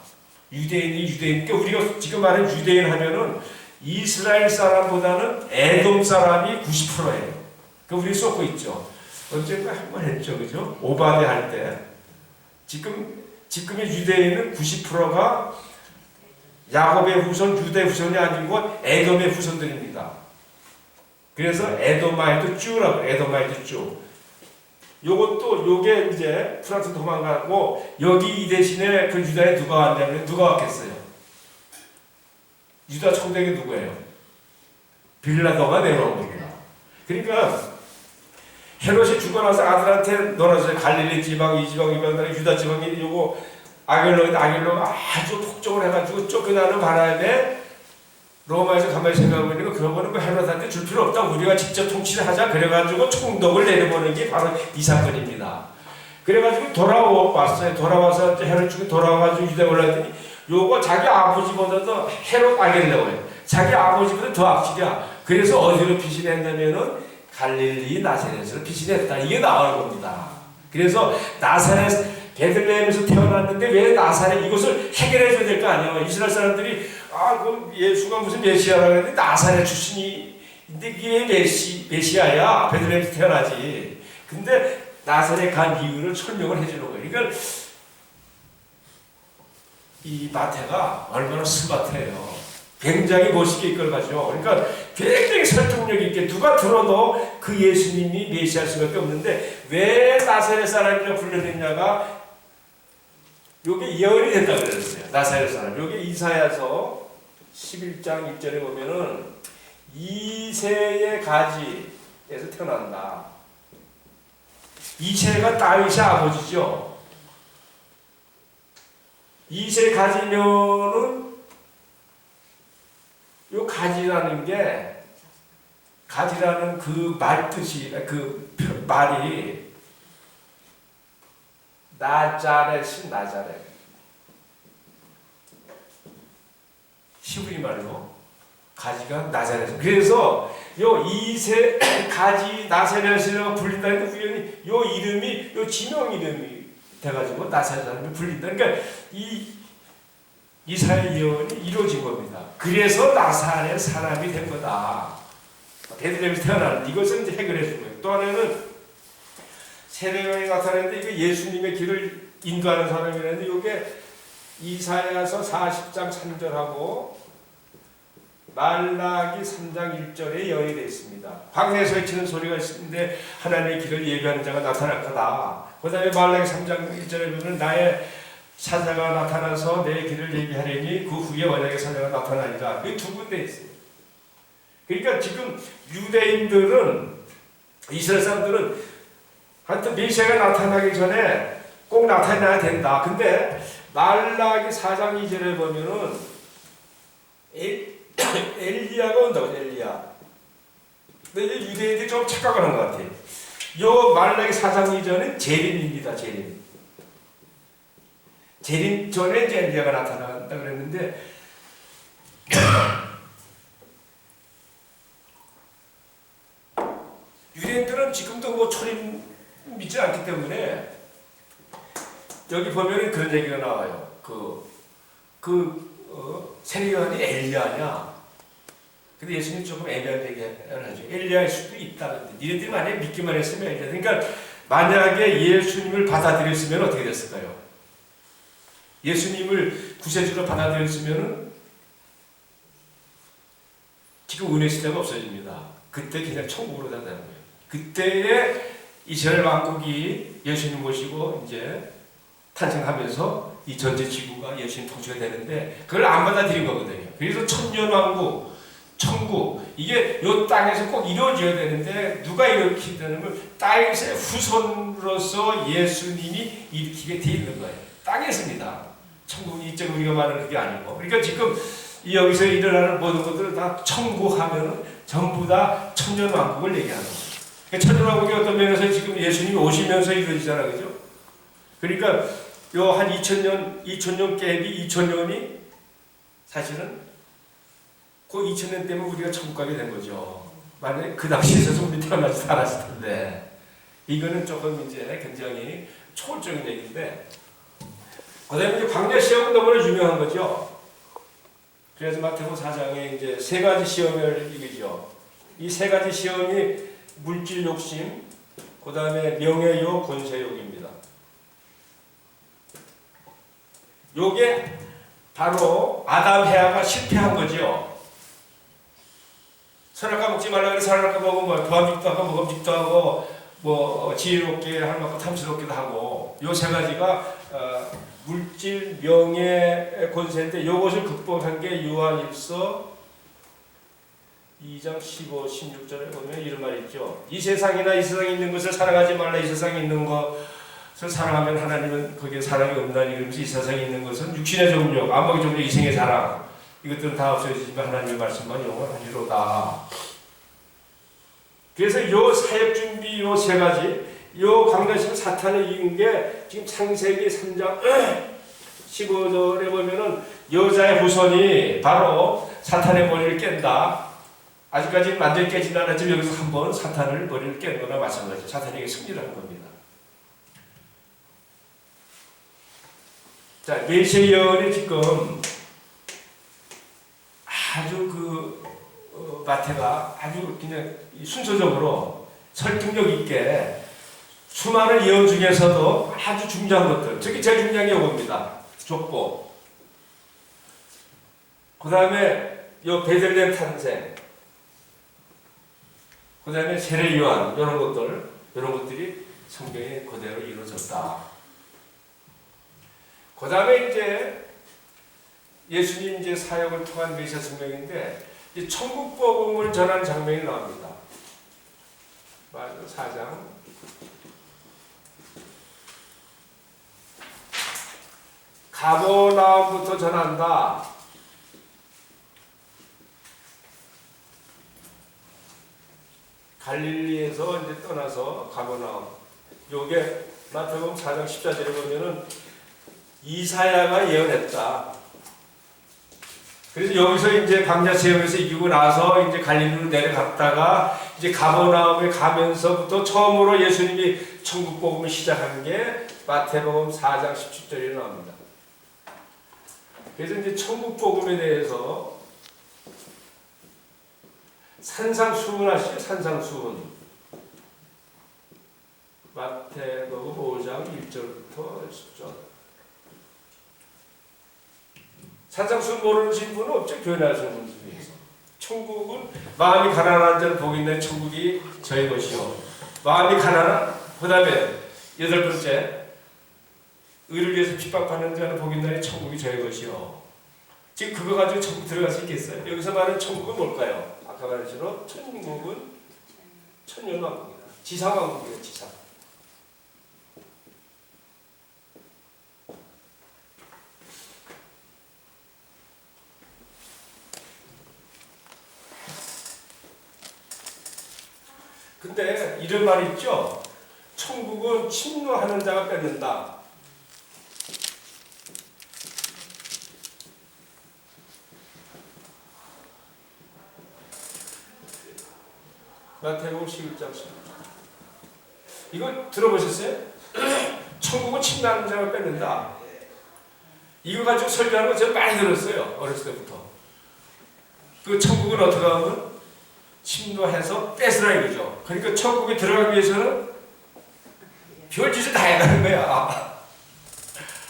유대인이 그러니까 우리가 지금 말하는 유대인 하면은 이스라엘 사람보다는 에돔 사람이 90%예요. 그 우리 쏟고 있죠. 언젠가 한번 했죠, 그죠? 오바데 할 때. 지금의 유대인은 90%가 야곱의 후손, 유대 후손이 아니고 에돔의 후손들입니다. 그래서 에도마이트 쭈라고 에도마이트 쭈. 요게 이제 프랑스 도망가고 여기 이 대신에 그 유다에 누가 왔냐면 누가 왔겠어요? 유다 총독이 누구예요? 빌라도가 내려온 겁니다. 그러니까 헤롯이 죽고 나서 아들한테 놀아서 갈릴리 지방, 이 지방, 유다 지방이 요거 아겔로가 아주 폭정을 해가지고 쫓겨나는 바람에 로마에서 가만히 생각하고 있는 거 그런 거는 뭐 헤롯한테 줄 필요 없다. 우리가 직접 통치를 하자. 그래가지고 총독을 내려보는 게 바로 이 사건입니다. 그래가지고 돌아왔어요. 돌아와서 헤롯 쪽에 돌아와가지고 유대에 올라왔더니 요거 자기 아버지보다도 헤롯 아겔레오예요. 자기 아버지보다 더 악질이야. 그래서 어디로 피신했냐면은 갈릴리 나사렛으로 피신했다. 이게 나오는 겁니다. 그래서 나사렛 베들레헴에서 태어났는데 왜 나사렛 이것을 해결해 줘야 될 거 아니에요. 이스라엘 사람들이 그 예수가 무슨 메시아라고 했는데 나사렛 출신이 근데 이게 메시아야. 베들레헴에서 태어나지. 근데 나사렛 간 이유를 설명을 해 주는 거예요. 그러니까 이 마태가 얼마나 스마트해요. 굉장히 멋있게 이끌어가죠. 그러니까 굉장히 설득력 있게 누가 들어도 그 예수님이 메시아일 수밖에 없는데 왜 나사렛 사람이라고 불렸느냐가 요게 예언이 된다고 그랬어요. 나사렛 사람. 요게 이사야서 11장 1절에 보면은 이새의 가지에서 태어난다. 이새가 다윗의 아버지죠. 이새 가지면은 요 가지라는 게 가지라는 그 말뜻이 그 말이 나자렛이 나자렛 히브리 말로 가지가 나자렛. 그래서 요 이세 가지 나사렛이라고 불린다는데 우연히 요 이름이 요 지명 이름이 돼가지고 나사렛이 불린다. 그러니까 이사야 예언이 이루어진 겁니다. 그래서 나사렛 사람이 된 거다. 베들레헴에서 태어나는 이것을 이제 해결해 준 거예요. 또 하나는 세례요한이 나타났는데 이게 예수님의 길을 인도하는 사람이라는데 이게 이사야서 40장 3절하고 말라기 3장 1절에 예언이 되어 있습니다. 광야에서 외치는 소리가 있는데 하나님의 길을 예비하는 자가 나타날 거다. 그 다음에 말라기 3장 1절에 보면 나의 사자가 나타나서 내 길을 예비하려니 그 후에 원약의 사자가 나타나리라. 이 두 군데 있어요. 그러니까 지금 유대인들은, 이스라엘 사람들은 하여튼 메시아가 나타나기 전에 꼭 나타나야 된다. 근데 말라기 4장 2절에 보면은 엘리야가 온다고, 엘리야. 근데 이제 유대인들이 좀 착각을 한 것 같아요. 요 말라기 4장 2절은 재림입니다. 재림 전에 이제 엘리야가 나타난다 그랬는데 유대인들은 지금도 뭐 초림 믿지 않기 때문에 여기 보면 그런 얘기가 나와요. 세례요한이 엘리야냐? 근데 예수님 조금 애매한 얘기를 하죠. 엘리야일 수도 있다. 근데 니네들이 만약에 믿기만 했으면 엘리야. 그러니까 만약에 예수님을 받아들였으면 어떻게 됐을까요? 예수님을 구세주로 받아들였으면 지금 은혜 시대가 없어집니다. 그때 그냥 천국으로 간다는 거예요. 그때에 이스라엘 왕국이 예수님 모시고 이제 탄생하면서 이 전체 지구가 예수님 통치가 되는데 그걸 안 받아들인 거거든요. 그래서 천년왕국, 천국, 이게 이 땅에서 꼭 이루어져야 되는데 누가 일으키냐면 땅에서의 후손으로서 예수님이 일으키게 돼 있는 거예요. 땅에서입니다. 천국이 이쪽 우리가 말하는 그게 아니고. 그러니까 지금 여기서 일어나는 모든 것들을 다 천국하면은 전부 다 천년왕국을 얘기하는 거예요. 그러니까 천년왕국이 어떤 면에서 지금 예수님이 오시면서 이루어지잖아요. 그죠? 그러니까 요 한 2000년 갭이 2000년이 사실은 그 2000년 때문에 우리가 천국 가게 된 거죠. 만약에 그 당시에 있어서 우리 태어나지 않았을 텐데 이거는 조금 이제 굉장히 초월적인 얘기인데 그 다음에 이제 광야 시험은 너무나 유명한 거죠. 그래서 마태복음 4장에 이제 세 가지 시험을 이기죠. 이 세 가지 시험이 물질 욕심, 그 다음에 명예욕, 권세욕입니다. 요게 바로 아담 해아가 실패한 거죠. 선악과 먹지 말라 그래 선악과 먹으면 뭐 도함직도 하고 먹음직도 하고 뭐 지혜롭게 할 만큼 탐스럽기도 하고 요 세 가지가 물질, 명예, 권세인데 요것을 극복한 게 요한일서 2장 15, 16절에 보면 이런 말이 있죠. 이 세상이나 이 세상에 있는 것을 사랑하지 말라. 이 세상에 있는 것을 사랑하면 하나님은 거기에 사랑이 없나니. 그러면서 이 세상에 있는 것은 육신의 정욕, 안목의 정욕, 이생의 사랑, 이것들은 다 없어지지만 하나님의 말씀만 영원하리로다. 그래서 요 사역 준비 요 세 가지, 요 광야시험 사탄을 이긴 게 지금 창세기 3장 15절에 보면은 여자의 후손이 바로 사탄의 머리를 깬다. 아직까지는 완전히 깨지는 않았지만 여기서 한번 사탄을 머리를 깬 거나 마찬가지죠. 사탄에게 승리를 한 겁니다. 자, 메시아 예언이 지금 아주 마태가 아주 그냥 순서적으로 설득력 있게 수많은 예언 중에서도 아주 중요한 것들, 특히 제일 중요한 게 이겁니다. 족보. 그 다음에 요 베들레헴 탄생. 그 다음에 세례 요한, 이런 것들이 성경에 그대로 이루어졌다. 그 다음에 이제 예수님 이제 사역을 통한 메시아 성경인데, 이 천국 복음을 전하는 장면이 나옵니다. 4장. 가버나움부터 전한다. 갈릴리에서 이제 떠나서 가버나움. 요게 마태복음 4장 14절에 보면은 이사야가 예언했다. 그래서 여기서 이제 광야 시험에서 이기고 나서 이제 갈릴리로 내려갔다가 이제 가버나움에 가면서부터 처음으로 예수님이 천국 복음을 시작한 게 마태복음 4장 17절에 나옵니다. 그래서 이제 천국 복음에 대해서 산상수훈 아시죠? 산상수훈. 마태복음 5장 1절부터 10절. 산상수훈 모르시는 분은 없죠? 교회 나오시는 분들 중에서. 천국은 마음이 가난한 자는 복이 있는 천국이 저의 것이요. 마음이 가난한, 그 다음에 8번째, 의를 위해서 핍박받는 자는 복이 있는 천국이 저의 것이요. 지금 그거 가지고 천국 들어갈 수 있겠어요? 여기서 말하는 천국은 뭘까요? 아까 말한 대로 천국은 천년왕국이다. 지상왕국이에요. 지상. 근데 이런 말 있죠. 천국은 침노하는 자가 뺏는다. 마태복음 11장 16절. 이거 들어보셨어요? 천국은 침노하는 자가 뺏는다. 이거 가지고 설교하는 거 제가 많이 들었어요. 어렸을 때부터. 그 천국은 어떻게 하면 침노해서 뺏으라 이거죠. 그러니까 천국에 들어가기 위해서는 별짓을 다 해야 하는 거야.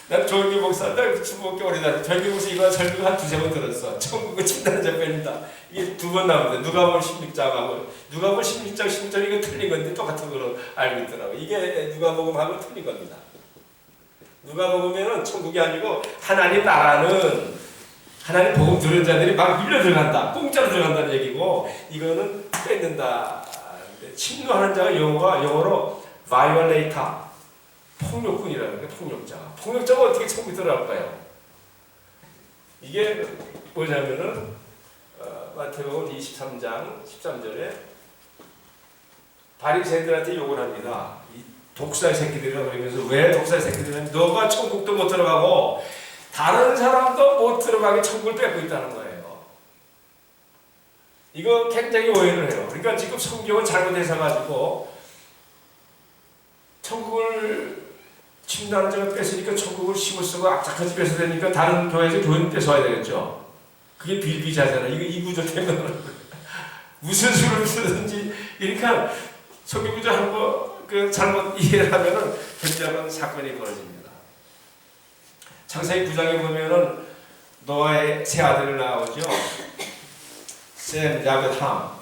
난 조영기 목사인데 25개 오래 다녔어. 조영기 목사 이거 설교 한 두세 번 들었어. 천국은 침노하는 자가 뺏는다. 이게 두 번 나오는데 누가복음 16장하고 누가복음 16장 16절 이거 틀린 건데 똑같은 걸로 알고 있더라고. 이게 누가복음하고 틀린 겁니다. 누가복음에는 천국이 아니고 하나님 나라는 하나님 복음 들은 자들이 막 밀려 들어간다. 공짜로 들어간다는 얘기고 이거는 뺏는다. 침노하는 자가 영어로 violator, 폭력군이라는 게 폭력자. 폭력자가 어떻게 천국에 들어갈까요? 이게 뭐냐면은 마태복음 23장 13절에 바리새인들한테 욕을 합니다. 이 독사의 새끼들이라고 그러면서 왜 독사의 새끼들이냐면 너가 천국도 못 들어가고 다른 사람도 못 들어가게 천국을 뺏고 있다는 거예요. 이거 굉장히 오해를 해요. 그러니까 지금 성경을 잘못 해석가지고 천국을 침노하는 자가 뺏으니까 천국을 심을 쓰고 악착같이 뺏어대니까 다른 교회에서 교회는 뺏어와야 되겠죠. 그게 비일비재하잖아. 이거 이 구조 때문에 무슨 수를 쓰든지 그러니까 성경 구조 한번 그 잘못 이해를 하면은 굉장한 사건이 벌어집니다. 창세기 9장에 보면은 노아의 세 아들을 나오죠. 셈, 야벳, 함.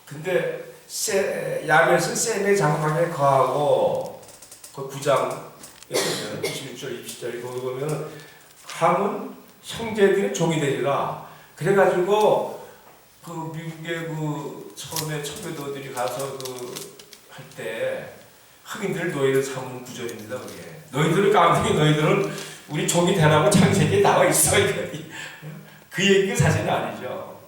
근데 야벳은 셈의 장막에 거하고 그 9장 21절, 20절 거기 보면은 함은 형제들의 종이 되리라. 그래가지고 그 미국의 그 처음에 청교도들이 가서 그 할 때 흑인들 노예를 삼는 구절입니다. 그게 너희들을 깜빡이 너희들은 우리 종이 되라고 창세기에 나와 있어. 그 얘기가 사실은 아니죠.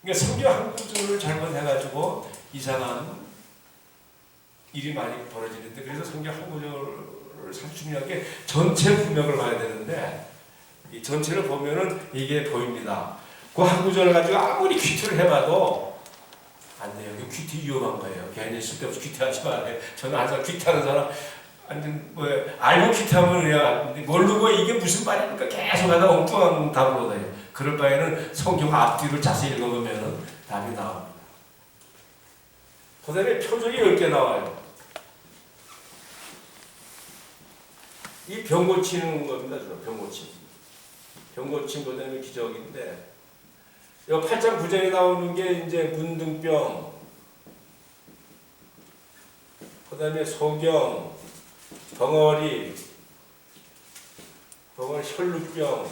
그러니까 성경 한 구절을 잘못해가지고 이상한 일이 많이 벌어지는데 그래서 성경 한 구절을 사실 중요한 게 전체 분명을 봐야 되는데 이 전체를 보면은 이게 보입니다. 그 한 구절을 가지고 아무리 퀴트를 해봐도 안 돼요. 퀴트 위험한 거예요. 괜히 쓸데없이 퀴트하지 말아요. 저는 항상 퀴트하는 사람 완전 뭐 알고 퀴트하면 그냥 모르고 이게 무슨 말입니까? 계속 하다 엉뚱한 답을 얻어요. 그럴 바에는 성경 앞뒤를 자세히 읽어보면 답이 나옵니다. 그 다음에 표적이 10개 나와요. 이 병 고치는 겁니다. 병 고침. 병 고침 그 다음에 기적인데 이 8장 9장에 나오는 게 이제 문둥병, 그 다음에 소경, 덩어리, 혈루병,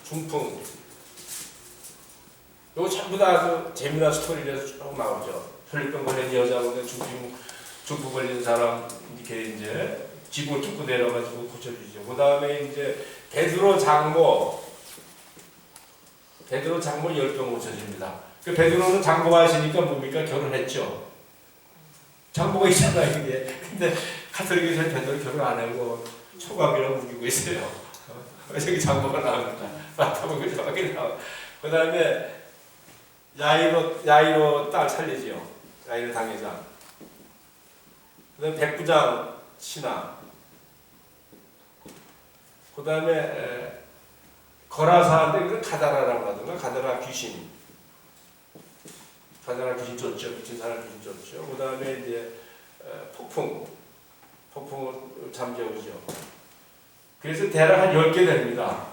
중풍. 이거 전부 다 그 재미난 스토리라서 쭉 나오죠. 혈루병 걸린 여자하고 중풍 걸린 사람 이렇게 이제 지붕을 뚫고 내려가지고 고쳐주죠. 그 다음에 이제 베드로 장모 10병 고쳐집니다. 그 베드로는 장모가 하시니까 뭡니까? 결혼했죠. 장모가 있잖아요, 이게. 근데 카톨릭에서는 베드로 결혼 안 하고 초갑이라고 우기고 있어요. 여기 장모가 나옵니다. 마태복음 정확히 나와. 그 다음에 야이로 딸 살리지요. 야이로 당회장. 그 다음에 백부장 신하. 그 다음에 거라사인데 그 가다라라고 하던가. 가다라 귀신. 가다라 귀신 쫓죠. 미친 사람 귀신 쫓죠. 그 다음에 이제 폭풍을 잠재우죠. 그래서 대략 한 10개 됩니다.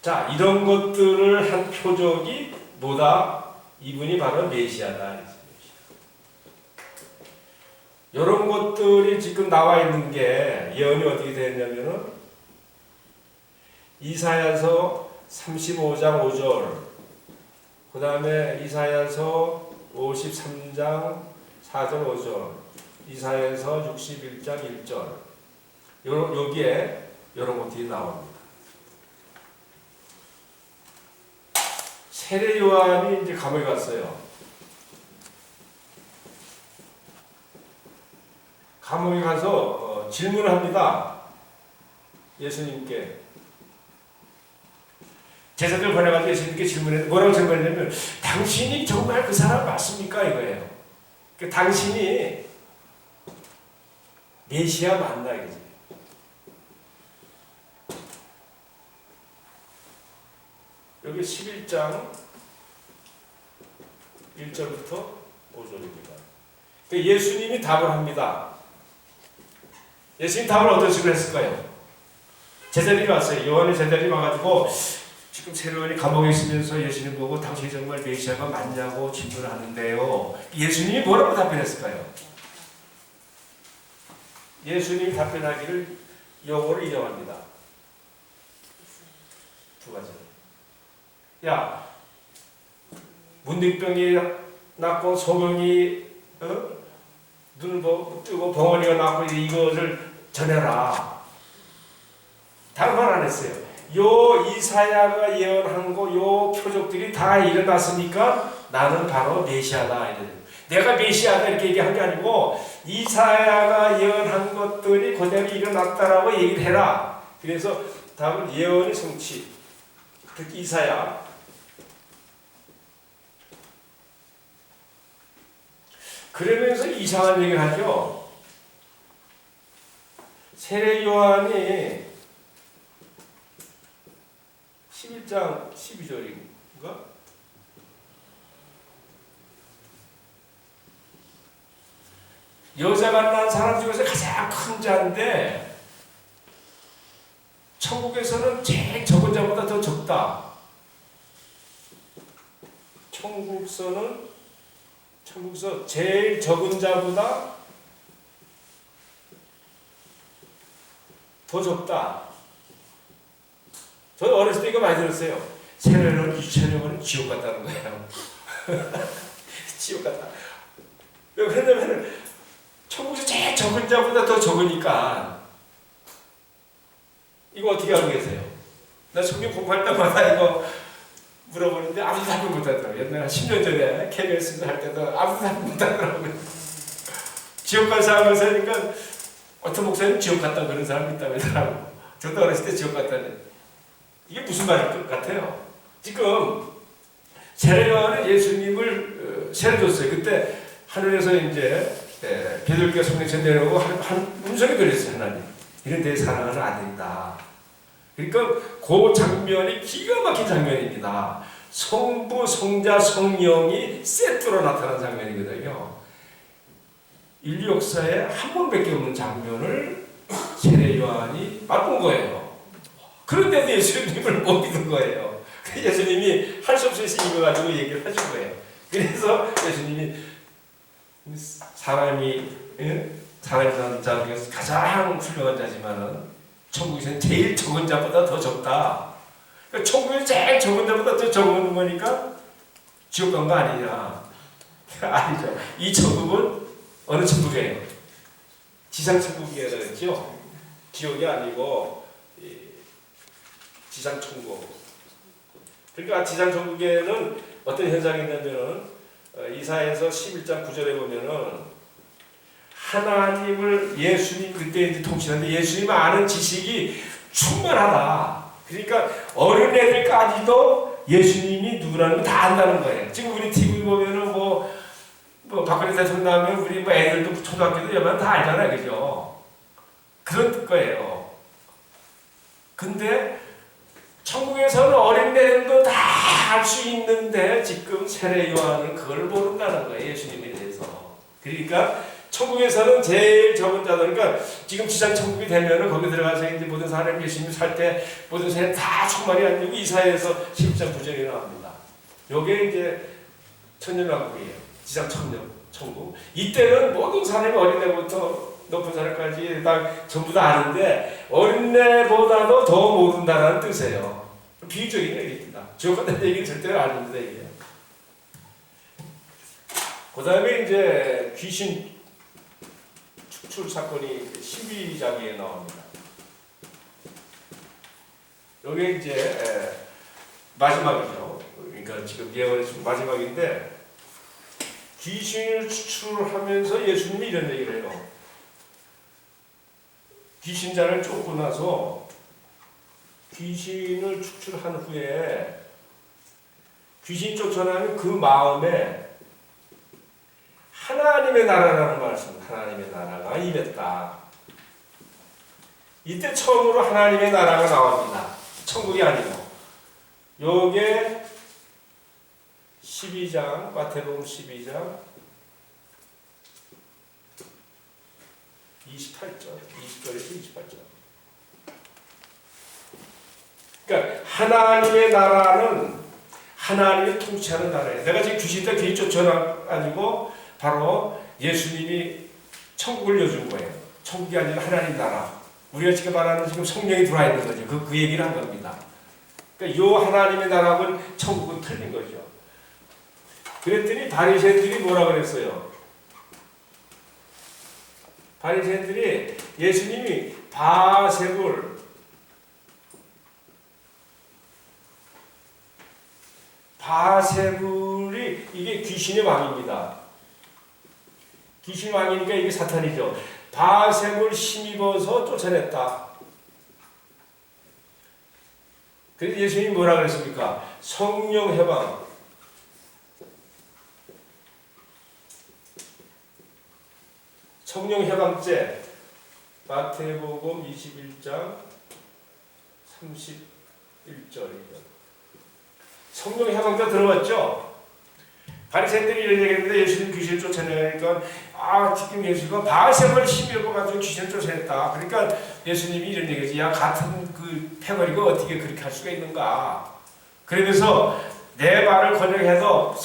자, 이런 것들을 한 표적이 뭐다? 이분이 바로 메시아다. 이런 것들이 지금 나와 있는 게 예언이 어떻게 되었냐면은 이사야서 35장 5절, 그 다음에 이사야서 53장 4절 5절, 이사야서 61장 1절, 여기에 이런 것들이 나옵니다. 세례 요한이 이제 감옥에 갔어요. 감옥에 가서 질문을 합니다. 예수님께. 제자들 보내가지고 예수님께 질문했는데 뭐라고 질문했냐면 당신이 정말 그 사람 맞습니까? 이거예요. 당신이 메시아 맞나 이거지. 여기 11장 1절부터 5절입니다. 예수님이 답을 합니다. 예수님 답을 어떤 식으로 했을까요? 제자들이 왔어요. 요한의 제자들이 와가지고 지금 세례요한이 감옥에 있으면서 예수님 보고 당신이 정말 메시아가 맞냐고 질문을 하는데요. 예수님이 뭐라고 답변했을까요? 예수님이 답변하기를 영어로 인용합니다. 두 가지. 야, 문둥병이 났고 소경이 눈을 뜨고 벙어리가 났고 이것을 전해라. 다른 말 안 했어요. 요 이사야가 예언한 거 요 표적들이 다 일어났으니까 나는 바로 메시아다. 내가 메시아다 이렇게 얘기한 게 아니고 이사야가 예언한 것들이 그대로 일어났다라고 얘기를 해라. 그래서 다음은 예언의 성취. 특히 이사야. 그러면서 이상한 얘기를 하죠. 세례 요한이 11장 12절인가? 여자가 난 사람 중에서 가장 큰 자인데 천국에서는 제일 적은 자보다 더 적다. 천국서 제일 적은 자보다 더 적다. 저는 어렸을 때 이거 많이 들었어요. 세례요한 유치원은 지옥 같다는 거예요. 지옥 같다. 왜 그러냐면 천국에서 제일 적은 자보다 더 적으니까. 이거 어떻게 알고 계세요? 나 성경 공부할 때마다 이거 물어보는데 아무도 답을 못하더라고요. 옛날 한 10년 전에 KBS 할 때도 아무도 답을 못하더라고요. 지옥 간 사람을 사니까 어떤 목사님 지옥 갔다 그런 사람이 있다고 하더라고요. 저도 어렸을 때 지옥 갔다는. 이게 무슨 말일 것 같아요? 지금 세례요한은 예수님을 세례 줬어요. 그때 하늘에서 이제 베드로가 성령처럼 내려오고 한 음성이 들렸어요. 하나님. 이런 내 사랑하는 아들이다. 그러니까 그 장면이 기가 막힌 장면입니다. 성부, 성자, 성령이 세트로 나타난 장면이거든요. 인류 역사에 한 번밖에 없는 장면을 세례요한이 맛본 거예요. 그런데도 예수님을 못 믿은 거예요. 예수님이 할 수 없이 이거 가지고 얘기를 하신 거예요. 그래서 예수님이 사람이 사는 자 중에서 가장 훌륭한 자지만은 천국에서는 제일 적은 자보다 더 적다. 그러니까 천국에서 제일 적은 자보다 더 적은 거니까 지옥 간 거 아니냐. 아니죠. 이 천국은 어느 천국이에요? 지상 천국이라고 그랬죠. 지옥이 아니고 지상 천국. 그러니까 지상 천국에는 어떤 현상이 있냐면은 이사야서 11장 9절에 보면은 하나님을 예수님 그때 이제 통치하는데 예수님 아는 지식이 충만하다. 그러니까 어린애들까지도 예수님이 누구라는 걸 다 안다는 거예요. 지금 우리 TV 보면은 뭐 박근혜 대통령 나오면 우리 뭐 애들도 초등학교도 여면 다 알잖아요, 그죠? 그런 거예요. 근데 천국에서는 어린애들도 다 알 수 있는데 지금 세례 요한은 그걸 모른다는 거예요. 예수님에 대해서. 그러니까 천국에서는 제일 적은 자들, 그러니까 지금 지상 천국이 되면은 거기 들어가서 이제 모든 사람이 예수님 살 때 모든 사람이 다 충만히 앉고 이사야에서 10장 9절이 나옵니다. 요게 이제 천년왕국이에요. 지상 천년. 천국. 이때는 모든 사람이 어린애부터 높은 사람까지 다 전부 다 아는데 어린애보다도 더 모른다는 뜻이에요. 비유적인 얘기입니다. 지옥 같은 얘기는 절대로 아닙니다. 이게. 그 다음에 이제 귀신 축출 사건이 12장에 나옵니다. 여기 이제 마지막이죠. 그러니까 지금 예언의 마지막인데 귀신을 추출하면서 예수님이 이런 얘기를 해요. 귀신자를 쫓고 나서 귀신을 축출한 후에 귀신 쫓아나면 그 마음에 하나님의 나라라는 말씀, 하나님의 나라가 임했다. 이때 처음으로 하나님의 나라가 나옵니다. 천국이 아니고. 요게 12장, 마태복음 12장 28절, 20절에서 28절. 그러니까 하나님의 나라는 하나님이 통치하는 나라예요. 내가 지금 귀신들 괜히 쫓아가지고 바로 예수님이 천국을 여준 거예요. 천국이 아니라 하나님 나라. 우리가 지금 말하는 지금 성령이 들어와 있는 거죠. 그 얘기를 한 겁니다. 그러니까 이 하나님의 나라는 천국은 틀린 거죠. 그랬더니 바리새인들이 뭐라 그랬어요? 바리새인들이 예수님이 바세불이 이게 귀신의 왕입니다. 귀신 왕이니까 이게 사탄이죠. 바세불 힘입어서 쫓아냈다. 그래서 예수님이 뭐라 그랬습니까? 성령 해방. 성령 해방죄. 마태복음 21장 31절이죠. 성령 해방죄 들어봤죠? 바리새인들이 이런 얘기했는데 예수님 귀신을 쫓아내니까 지금 예수가 바세불 힘입어 가지고 귀신을 쫓아냈다. 그러니까 예수님이 이런 얘기지. 야, 같은 그 패거리가 어떻게 그렇게 할 수가 있는가? 그러면서 내 말을 거역해도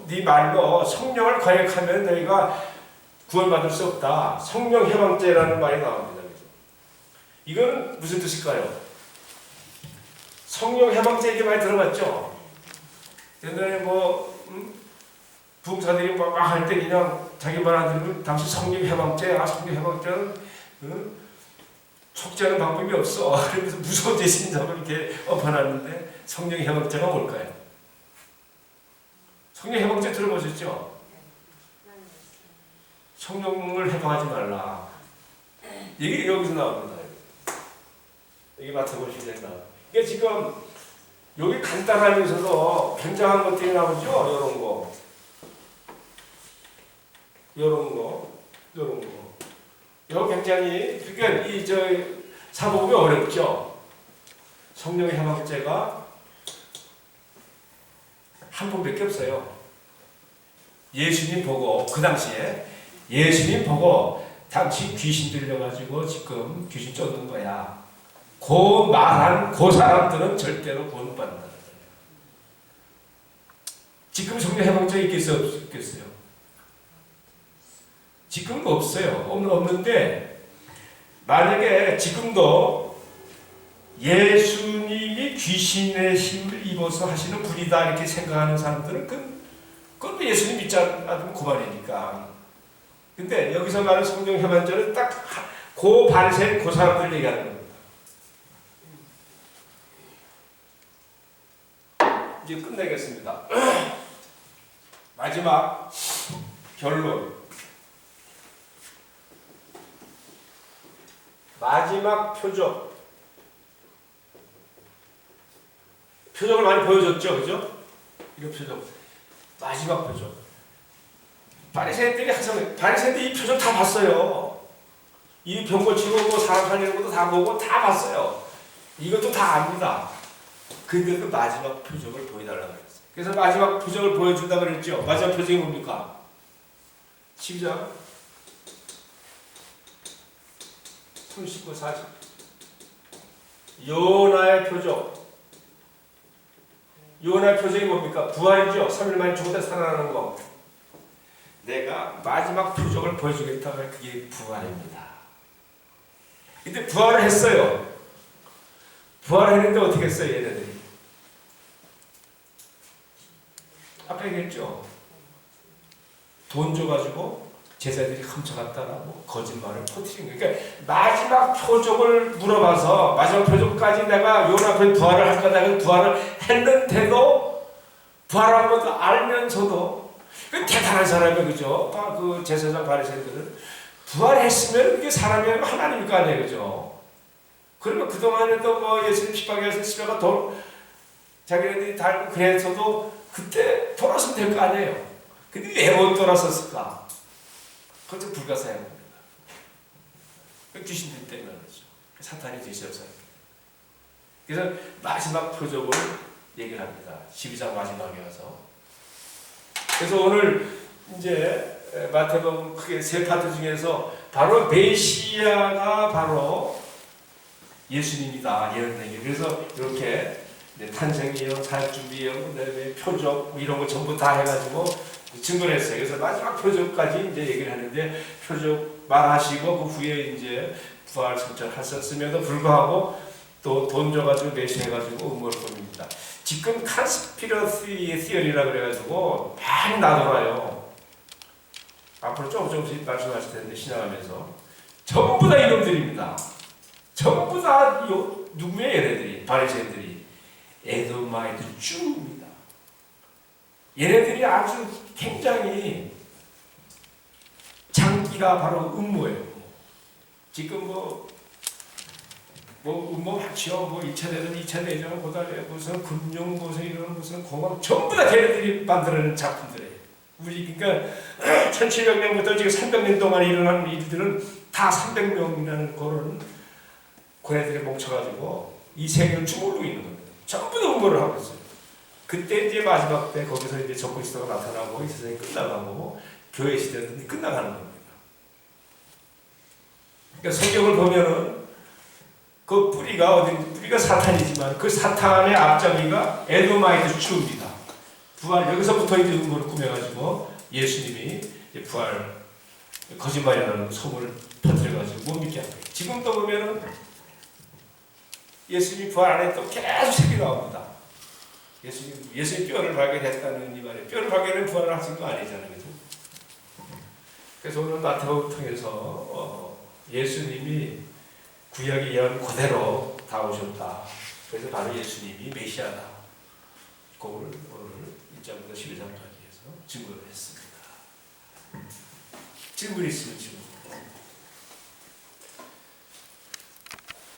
네 말로 성령을 거역하면 너희가 구원받을 수 없다. 성령 해방죄라는 말이 나옵니다. 이건 무슨 뜻일까요? 성령 해방죄 얘기 많이 들어봤죠? 옛날에 부흥사들이 막 할 때 그냥 자기 말 안 들으면 당시 성령 해방죄, 성령 해방죄는 촉지하는 방법이 없어. 그러면서 무서운 죄신자고 이렇게 엎어놨는데 성령 해방죄가 뭘까요? 성령 해방죄 들어보셨죠? 성령을 해방하지 말라. 이게 여기서 나옵니다. 이게 마태복음 12장에 나와요. 이게 지금 여기 간단하면서도 굉장한 것들이 나오죠. 이런 거. 이거 굉장히 그러니까 사복음이 어렵죠. 성령의 해방죄가 한 번밖에 없어요. 예수님 보고 그 당시에 예수님 보고 당신 귀신 들려가지고 지금 귀신 쫓는 거야. 그 말한 그 사람들은 절대로 구원 못 받는다. 지금 성령 해방죄 있겠어요? 없겠어요? 지금은 없어요. 없는데 만약에 지금도 예수님이 귀신의 힘을 입어서 하시는 분이다 이렇게 생각하는 사람들은 그건 예수님 믿지 않으면 고발이니까. 근데 여기서 말하는 성령 해방죄는 딱 그 바리새인 그 사람들 얘기하는 겁니다. 이제 끝내겠습니다. 마지막 결론. 마지막 표적. 표적을 많이 보여줬죠, 그죠? 이거 표적. 마지막 표적. 바리새인들이 이 표적 다 봤어요. 이 병 고치고 사람 살리는 것도 다 보고 다 봤어요. 이것도 다 압니다. 근데도 마지막 표적을 보여달라고 그랬어요. 그래서 마지막 표적을 보여준다 그랬죠. 마지막 표적이 뭡니까? 12장 39, 40. 요나의 표적. 요나의 표적이 뭡니까? 부활이죠. 3일 만에 죽었다 살아나는 거. 내가 마지막 표적을 보여주겠다. 그게 부활입니다. 근데 부활을 했어요. 부활했는데 어떻게 했어요, 얘네들이? 아까 얘기했죠. 돈 줘가지고 제자들이 훔쳐갔다가 뭐 거짓말을 퍼뜨린 거예요. 그러니까 마지막 표적을 물어봐서 마지막 표적까지 내가 요나 앞에 부활을 할 거다. 부활을 했는데도 부활한 것도 알면서도 그 대단한 사람이에요, 그죠? 그 제사장 바리새인들은 부활했으면 그게 사람이 아니고 하나님일 거 아니에요, 그죠? 그러면 그동안에도 뭐 예수님 핍박해서 십자가 자기네들이 달고 그랬어도 그때 돌아서면 될 거 아니에요. 근데 왜 못 돌아섰을까? 그것도 불가사의합니다. 귀신들 때문에 그렇죠. 사탄이 되셔서. 그래서 마지막 표적을 얘기를 합니다. 12장 마지막에 와서. 그래서 오늘 이제 마태복음 크게 세 파트 중에서 바로 메시아가 바로 예수님이다. 이런 얘기. 그래서 이렇게 탄생이요, 사역준비요, 그다음에 표적 이런 거 전부 다 해가지고 증거를 했어요. 그래서 마지막 표적까지 이제 얘기를 하는데 표적 말하시고 그 후에 이제 부활 선전하셨음에도 불구하고 또 돈 줘가지고 매수해가지고 음모를 봅니다. 지금 컨스피러시 시어리라 그래가지고 많이 나돌아요. 앞으로 조금씩 말씀하실 텐데 신앙하면서 전부 다 이놈들입니다. 전부 다 누구의 얘네들이 바리새인들이 에도마이트 쭈입니다. 얘네들이 아주 굉장히 장기가 바로 음모예요. 지금 뭐 음모 많죠. 뭐 2차 대전, 2차 대전, 그다음에 무슨 금융 무슨 이런 무슨 공학 전부 다 걔네들이 만들어낸 작품들이에요. 우리 그러니까 1700년부터 지금 300년 동안 일어난 일들은 다 300명이라는 거는 걔네들이 뭉쳐가지고 이 세계를 주물르고 있는 겁니다. 전부 다 음모를 하고 있어요. 그때 이제 마지막 때 거기서 이제 적그리스도가 나타나고 이 세상이 끝나가고 교회 시대는 끝나가는 겁니다. 그러니까 성경을 보면은 그 뿌리가 어딘지 뿌리가 사탄이지만 그 사탄의 앞잡이가 에도마이트 주입니다. 부활 여기서부터 이제 음모를 꾸며가지고 예수님이 이제 부활 거짓말이라는 소문을 퍼뜨려가지고 못 믿게 합니다. 지금도 보면은 예수님 부활 안에 또 계속 색이 나옵니다. 예수님 뼈를 발견했다는 이 말이에요. 뼈를 발견해 부활을 하신 거 아니잖아요. 그죠? 그래서 오늘 마태복음 통해서 예수님이 구약의 예언 그대로 다 오셨다. 그래서 바로 예수님이 메시아다. 그걸 오늘 1장부터 12장까지 해서 증거를 했습니다. 질문 있으면 질문.